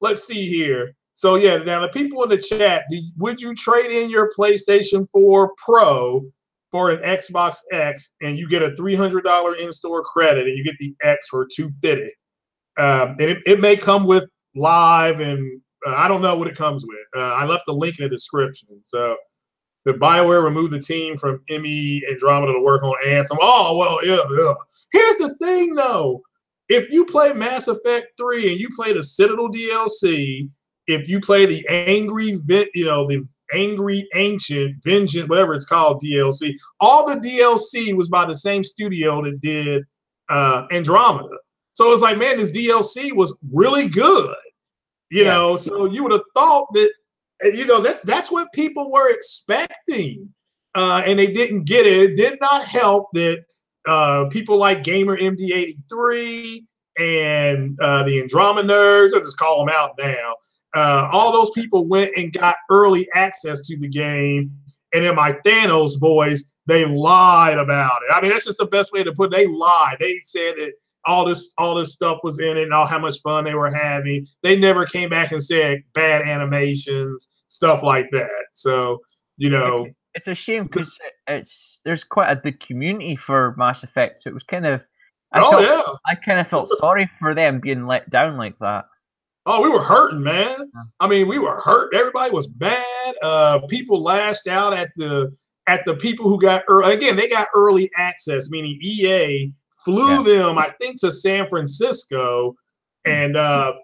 Let's see here. So, yeah, now the people in the chat, would you trade in your PlayStation 4 Pro for an Xbox X and you get a $300 in-store credit and you get the X for $250? And it may come with live and I don't know what it comes with. I left the link in the description. So, the BioWare removed the team from ME Andromeda to work on Anthem. Oh, well, yeah. Here's the thing, though. If you play Mass Effect 3 and you play the Citadel DLC, if you play the the Angry Ancient Vengeance, whatever it's called, DLC, all the DLC was by the same studio that did Andromeda. So it's like, man, this DLC was really good. You know, so you would have thought that, that's what people were expecting, and they didn't get it. It did not help that people like Gamer MD83 and the Andromeda nerds, I'll just call them out now, all those people went and got early access to the game, and in my Thanos voice, they lied about it. I mean, that's just the best way to put it. They lied. They said that all this stuff was in it and how much fun they were having. They never came back and said bad animations, stuff like that. So, it's a shame because there's quite a big community for Mass Effect. So it was kind of I kind of felt sorry for them being let down like that. Oh, we were hurting, man. I mean, we were hurt. Everybody was mad. People lashed out at the people who got early. Again, they got early access, meaning EA flew them, I think, to San Francisco and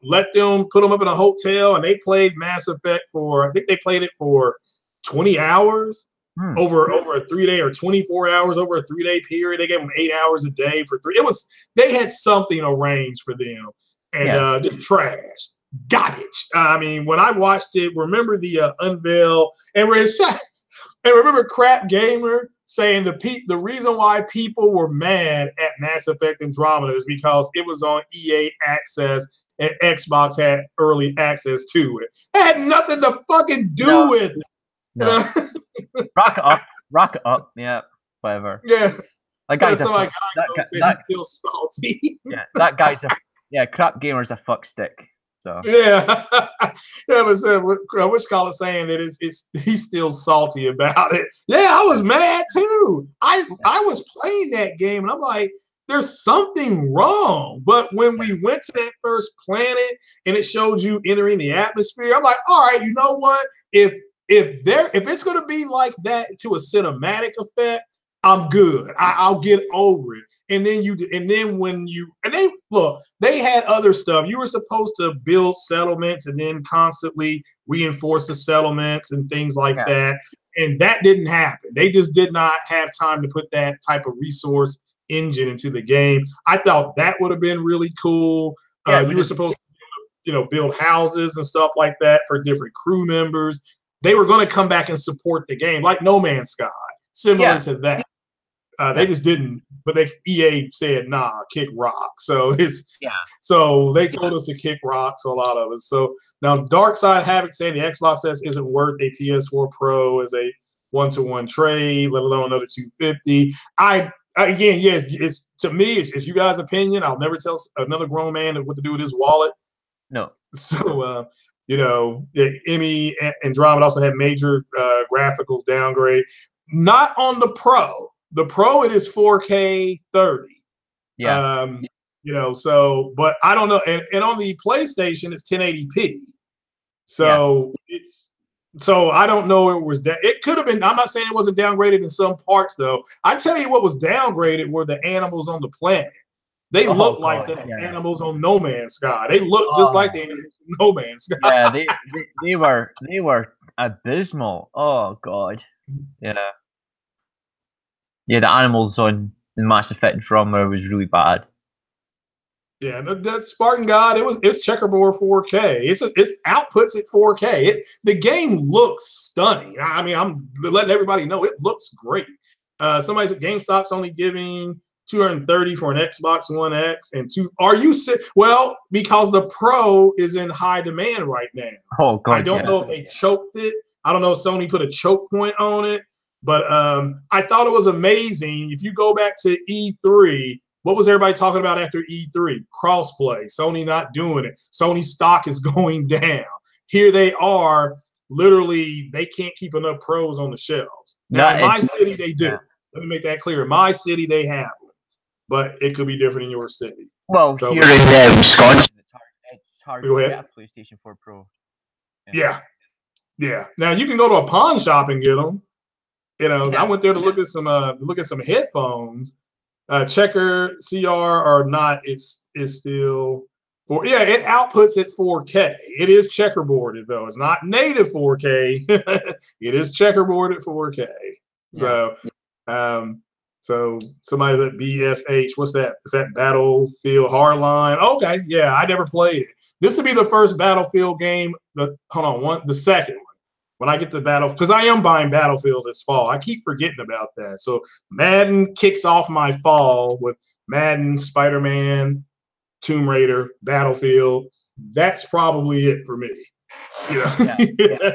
let them put them up in a hotel. And they played Mass Effect I think they played it for 20 hours over a 3-day or 24 hours over a 3-day period. They gave them 8 hours a day for 3. They had something arranged for them. And just trash, garbage. I mean, when I watched it, remember the unveil and remember Crap Gamer saying the reason why people were mad at Mass Effect Andromeda is because it was on EA Access and Xbox had early access to it. It had nothing to fucking do with it. No. Rock it up, yeah, whatever. Yeah. That guy's that feels salty. That guy's Crap Gamer's a fuck stick. So but which call it saying that he's still salty about it. Yeah, I was mad too. I was playing that game and I'm like, there's something wrong. But when we went to that first planet and it showed you entering the atmosphere, I'm like, all right, you know what? If it's gonna be like that to a cinematic effect, I'm good. I'll get over it. And then they had other stuff. You were supposed to build settlements and then constantly reinforce the settlements and things like that. And that didn't happen. They just did not have time to put that type of resource engine into the game. I thought that would have been really cool. You were supposed to, build houses and stuff like that for different crew members. They were going to come back and support the game, like No Man's Sky, similar to that. They just didn't, but EA said, nah, kick rock. So so they told us to kick rock, so a lot of us. So now Darkside Havoc saying the Xbox S isn't worth a PS4 Pro as a one-to-one trade, let alone another $250. It's to me, it's you guys' opinion. I'll never tell another grown man what to do with his wallet. No. So ME Andromeda also had major graphics downgrade. Not on the Pro. The Pro, it is 4K 30. Yeah. But I don't know. And on the PlayStation, it's 1080p. So I don't know if it was that. It could have been. I'm not saying it wasn't downgraded in some parts, though. I tell you what was downgraded were the animals on the planet. They look like the animals on No Man's Sky. They look just like the animals on No Man's Sky. Yeah, they were abysmal. Oh God. Yeah. Yeah, the animals on the Mass Effect Andromeda was really bad. Yeah, that Spartan God, it's checkerboard 4K. It outputs at 4K. The game looks stunning. I mean, I'm letting everybody know it looks great. Somebody said GameStop's only giving 230 for an Xbox One X and two. Well, because the Pro is in high demand right now. Oh God, I don't know if they choked it. I don't know if Sony put a choke point on it, but I thought it was amazing. If you go back to E3. What was everybody talking about after E3? Crossplay. Sony not doing it. Sony stock is going down. Here they are. Literally, they can't keep enough pros on the shelves. Now, in my city, they do. Yeah. Let me make that clear. In my city, they have them. But it could be different in your city. Well, so, here in Wisconsin, it's hard to get a PlayStation 4 Pro. Yeah. Now, you can go to a pawn shop and get them. You know, I went there to look at some headphones. Checker CR or not, it's still it outputs at 4K. It is checkerboarded though. It's not native 4K. It is checkerboarded at 4K. So so somebody that BFH, what's that? Is that Battlefield Hardline? Okay, yeah, I never played it. This would be the first Battlefield game. The second one. When I get to because I am buying Battlefield this fall. I keep forgetting about that. So Madden kicks off my fall with Madden, Spider-Man, Tomb Raider, Battlefield. That's probably it for me. You know.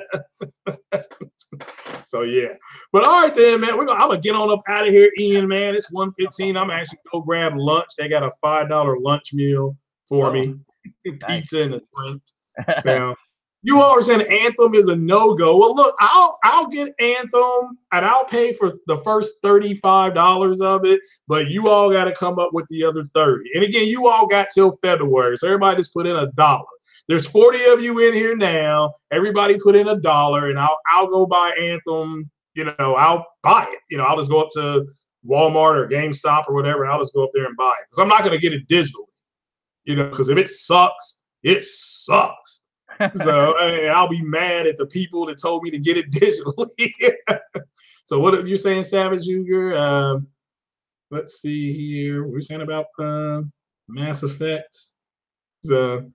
So yeah. But all right then, man. I'm gonna get on up out of here, Ian. Man, it's 1:15. I'm actually go grab lunch. They got a $5 lunch meal for me. Pizza and a drink. Now. You all are saying Anthem is a no-go. Well, look, I'll get Anthem and I'll pay for the first $35 of it, but you all got to come up with the other 30. And again, you all got till February, so everybody just put in $1. There's 40 of you in here now. Everybody put in $1, and I'll go buy Anthem. You know, I'll buy it. You know, I'll just go up to Walmart or GameStop or whatever, and I'll just go up there and buy it because I'm not going to get it digitally. You know, because if it sucks, it sucks. So I'll be mad at the people that told me to get it digitally. So what are you saying, Savage Uger? Let's see here. What are we saying about Mass Effect? So,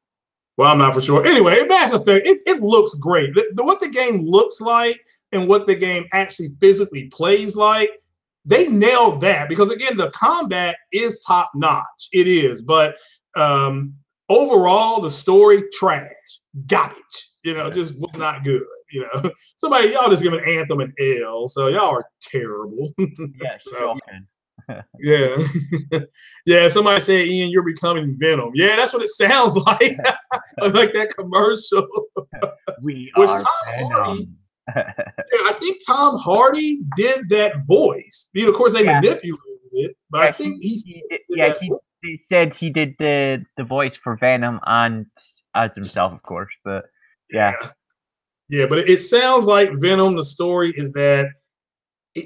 well, I'm not for sure. Anyway, Mass Effect, it looks great. What the game looks like and what the game actually physically plays like, they nailed that because, again, the combat is top notch. It is. But overall, the story, trash. Garbage, you know, just was not good. You know, y'all just giving Anthem an L, so y'all are terrible. Yeah, so, yeah, yeah. Somebody said, Ian, you're becoming Venom. Yeah, that's what it sounds like. Like that commercial. We Which are Tom Hardy. Yeah, I think Tom Hardy did that voice. You know, of course, they manipulated it, but I think he said he did the voice for Venom and as himself, of course, but yeah, but it sounds like Venom. The story is that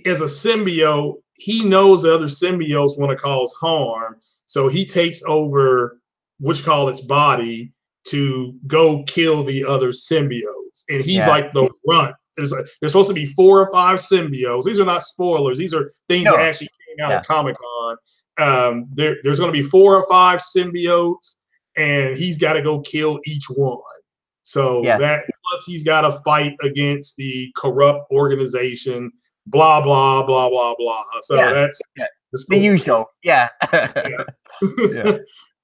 as a symbiote, he knows the other symbiotes want to cause harm, so he takes over its body to go kill the other symbiotes, and he's like the runt. There's supposed to be 4 or 5 symbiotes. These are not spoilers. These are things that actually came out of Comic-Con. There's going to be 4 or 5 symbiotes. And he's got to go kill each one. So that plus he's got to fight against the corrupt organization, blah, blah, blah, blah, blah. So that's the usual. Yeah.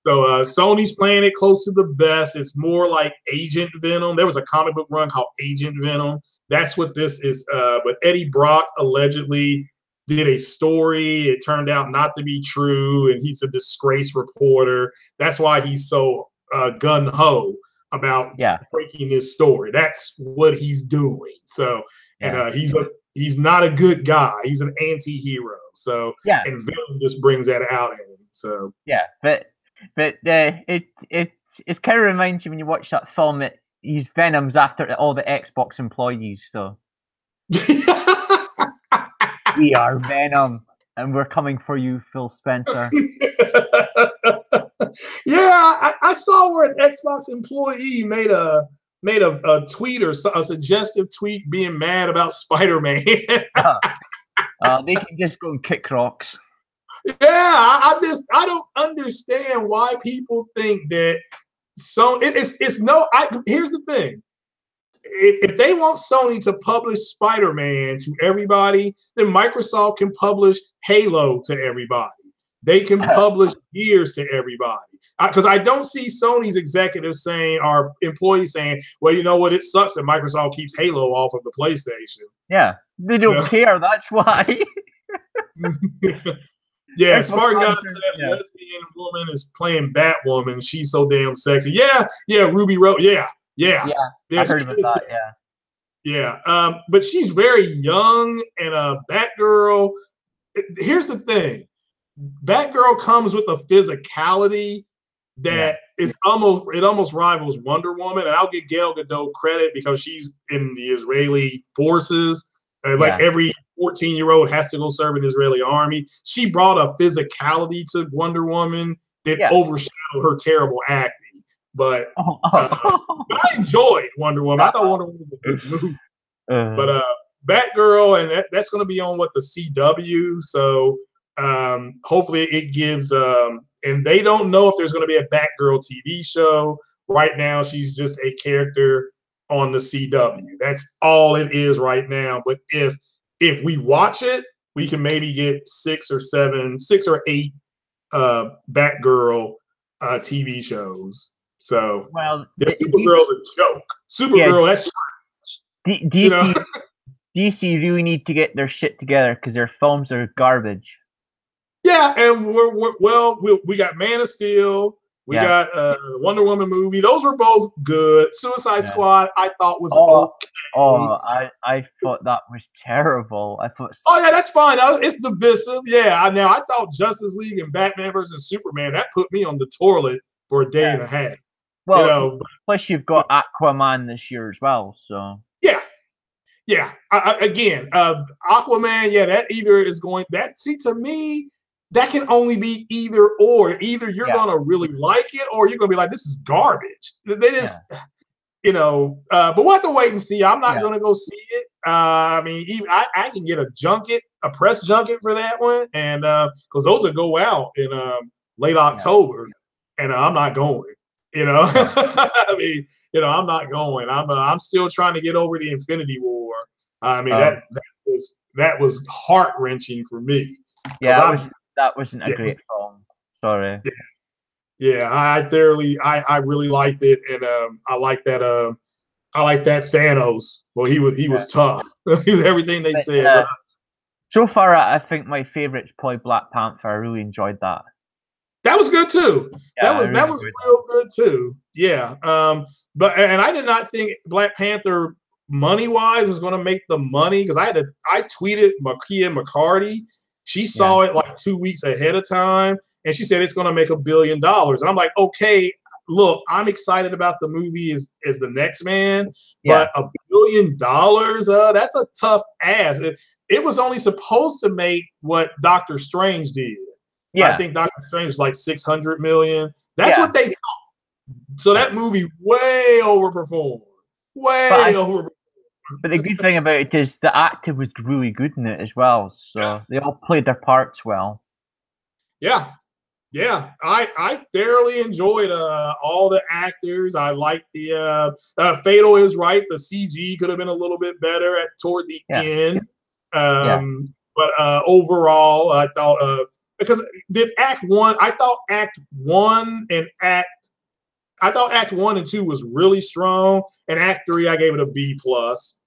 So Sony's playing it close to the best. It's more like Agent Venom. There was a comic book run called Agent Venom. That's what this is. But Eddie Brock allegedly did a story. It turned out not to be true, and he's a disgraced reporter. That's why he's so gun-ho about breaking his story. That's what he's doing. So, and he's not a good guy. He's an anti-hero. So, and Venom just brings that out in him. So, but it kind of reminds you when you watch that film. He's Venom's after all the Xbox employees. So. We are Venom, and we're coming for you, Phil Spencer. Yeah, I saw where an Xbox employee made a tweet or a suggestive tweet being mad about Spider-Man. They can just go and kick rocks. I don't understand why people think that. So it's no. Here's the thing. If they want Sony to publish Spider-Man to everybody, then Microsoft can publish Halo to everybody. They can publish Gears to everybody. Because I don't see Sony's executives saying, or employees saying, well, you know what, it sucks that Microsoft keeps Halo off of the PlayStation. Yeah, they don't care, that's why. Yeah, Spartan guy said lesbian woman is playing Batwoman. She's so damn sexy. Yeah, Ruby Rose. Yeah, I heard about that. Yeah. But she's very young, and Batgirl. Here's the thing: Batgirl comes with a physicality that almost rivals Wonder Woman, and I'll give Gal Gadot credit because she's in the Israeli forces. Like every 14-year-old has to go serve in the Israeli army. She brought a physicality to Wonder Woman that overshadowed her terrible acting. But I enjoyed Wonder Woman. I thought Wonder Woman was a good movie. But Batgirl, and that's going to be on the CW. So hopefully it gives. And they don't know if there's going to be a Batgirl TV show. Right now, she's just a character on the CW. That's all it is right now. But if we watch it, we can maybe get 6 or 8 Batgirl TV shows. So Supergirl's a joke. Supergirl, that's trash. DC really need to get their shit together because their films are garbage. Yeah, and we got Man of Steel. We got Wonder Woman movie. Those were both good. Suicide Squad, I thought was okay. I thought that was terrible. I thought. Oh yeah, that's fine. It's divisive. Yeah. Now I thought Justice League and Batman versus Superman, that put me on the toilet for a day and a half. Well, plus you've got Aquaman this year as well. So yeah. Again, Aquaman. Yeah, that either is going. To me. That can only be either or. Either you're gonna really like it, or you're gonna be like, "This is garbage." They just, but we'll have to wait and see. I'm not gonna go see it. I mean, even I can get a press junket for that one, and because those will go out in late October, and I'm not going. I mean, I'm not going. I'm still trying to get over the Infinity War. I mean, that was heart wrenching for me. Yeah. That wasn't a great film. Sorry. Yeah, I really liked it, and I like that Thanos. Well, he was tough. He was everything they said. So far, I think my favorite's probably Black Panther. I really enjoyed that. That was good too. That was real good too. Yeah. But I did not think Black Panther money-wise was going to make the money because I tweeted Makia McCarty. She saw it like 2 weeks ahead of time, and she said it's going to make $1 billion. And I'm like, okay, look, I'm excited about the movie as the next man, but $1 billion, that's a tough ask. It was only supposed to make what Doctor Strange did. Yeah. I think Doctor Strange was like 600 million. That's what they thought. So that movie way overperformed. Overperformed. But the good thing about it is the actor was really good in it as well. So they all played their parts well. Yeah. I thoroughly enjoyed all the actors. I liked the Fatal is right. The CG could have been a little bit better toward the end. But overall, I thought because Act 1 and 2 was really strong, and Act 3 I gave it a B+.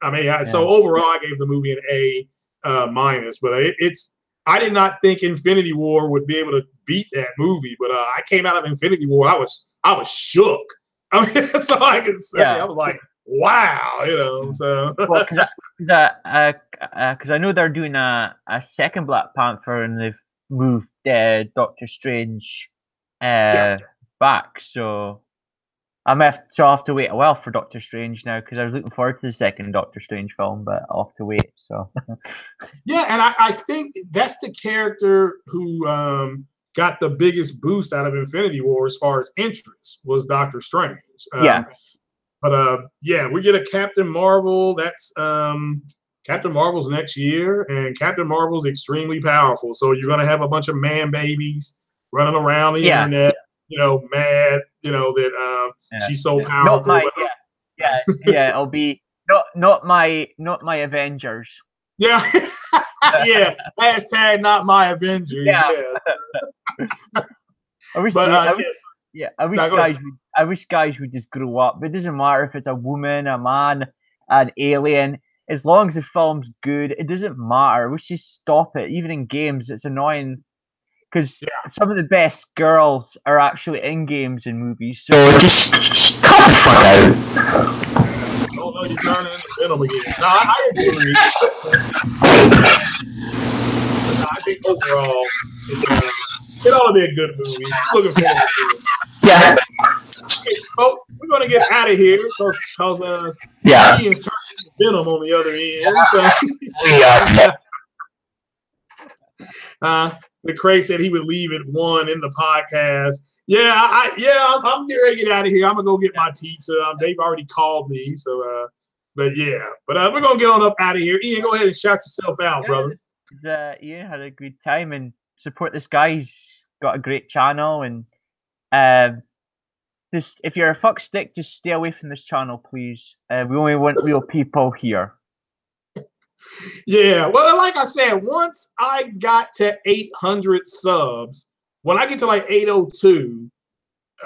I mean, so overall I gave the movie an A minus. But I did not think Infinity War would be able to beat that movie. But I came out of Infinity War, I was shook. I mean, that's all I can say. I was like, wow, So because I know they're doing a second Black Panther, and they've moved Doctor Strange back, so I'll have to wait a while for Doctor Strange now because I was looking forward to the second Doctor Strange film, but I'll have to wait. So and I think that's the character who got the biggest boost out of Infinity War as far as interest was Doctor Strange. But we get a Captain Marvel. That's Captain Marvel's next year, and Captain Marvel's extremely powerful. So you're gonna have a bunch of man babies running around the internet, mad, that she's so powerful. Not my, yeah. It'll be not my Avengers. Yeah, yeah. Hashtag not my Avengers. Yeah. I wish guys would just grow up. It doesn't matter if it's a woman, a man, an alien. As long as the film's good, it doesn't matter. We should stop it. Even in games, it's annoying because some of the best girls are actually in games and movies. So just cut the fuck out. Oh no, you're turning into Venom again. No, I agree. I think overall, it ought to be a good movie. Just looking forward to it. Yeah. Okay, folks, we're gonna get out of here because Ian's turning into Venom on the other end. So. The Craig said he would leave at 1 in the podcast. I'm getting ready to get out of here. I'm gonna go get my pizza. They've already called me, so but we're gonna get on up out of here. Ian, go ahead and shout yourself out, brother. Ian had a good time and support this guy. He's got a great channel, and just if you're a fuck stick, just stay away from this channel, please. We only want real people here. Yeah, well, like I said, once I got to 800 subs, when I get to like 802,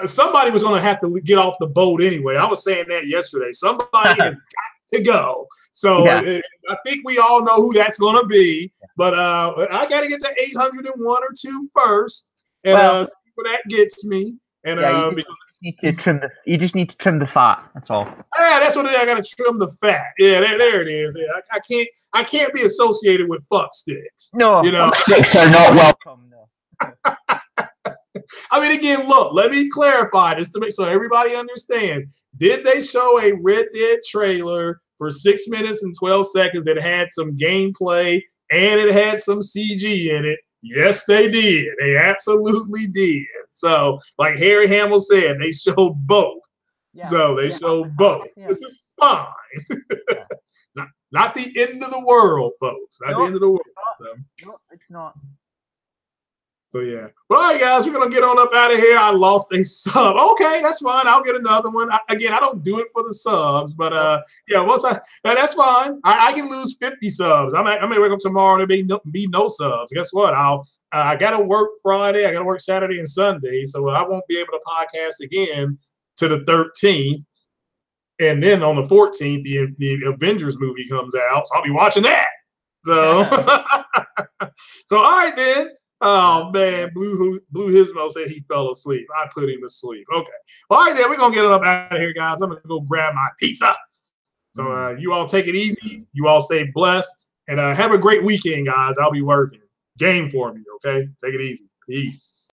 somebody was going to have to get off the boat anyway. I was saying that yesterday. Somebody has got to go. So I think we all know who that's going to be. But I got to get to 801 or 2 first, and see where that gets me. And you just need to trim the fat. That's all. Yeah, that's what I got to trim the fat. Yeah, there it is. Yeah, I can't be associated with fuck sticks. No, fuck sticks are not welcome. No. I mean, again, look. Let me clarify this to make so everybody understands. Did they show a Red Dead trailer for 6 minutes and 12 seconds that had some gameplay and it had some CG in it? Yes, they did. They absolutely did. So, like Harry Hamill said, they showed both. Yeah, so they showed both, which is fine. Not the end of the world, folks. Not the end of the world. No, it's not. So yeah. Well, all right, guys, we're gonna get on up out of here. I lost a sub. Okay, that's fine. I'll get another one. I don't do it for the subs, but that's fine. I can lose 50 subs. I may wake up tomorrow and there be no subs. Guess what? I gotta work Friday. I gotta work Saturday and Sunday, so I won't be able to podcast again to the 13th. And then on the 14th, the Avengers movie comes out, so I'll be watching that. So, so all right then. Oh man, Blue Hismo said he fell asleep. I put him to sleep. Okay. Well, all right then, we're gonna get it up out of here, guys. I'm gonna go grab my pizza. So you all take it easy. You all stay blessed. And have a great weekend, guys. I'll be working. Game for me, okay? Take it easy. Peace.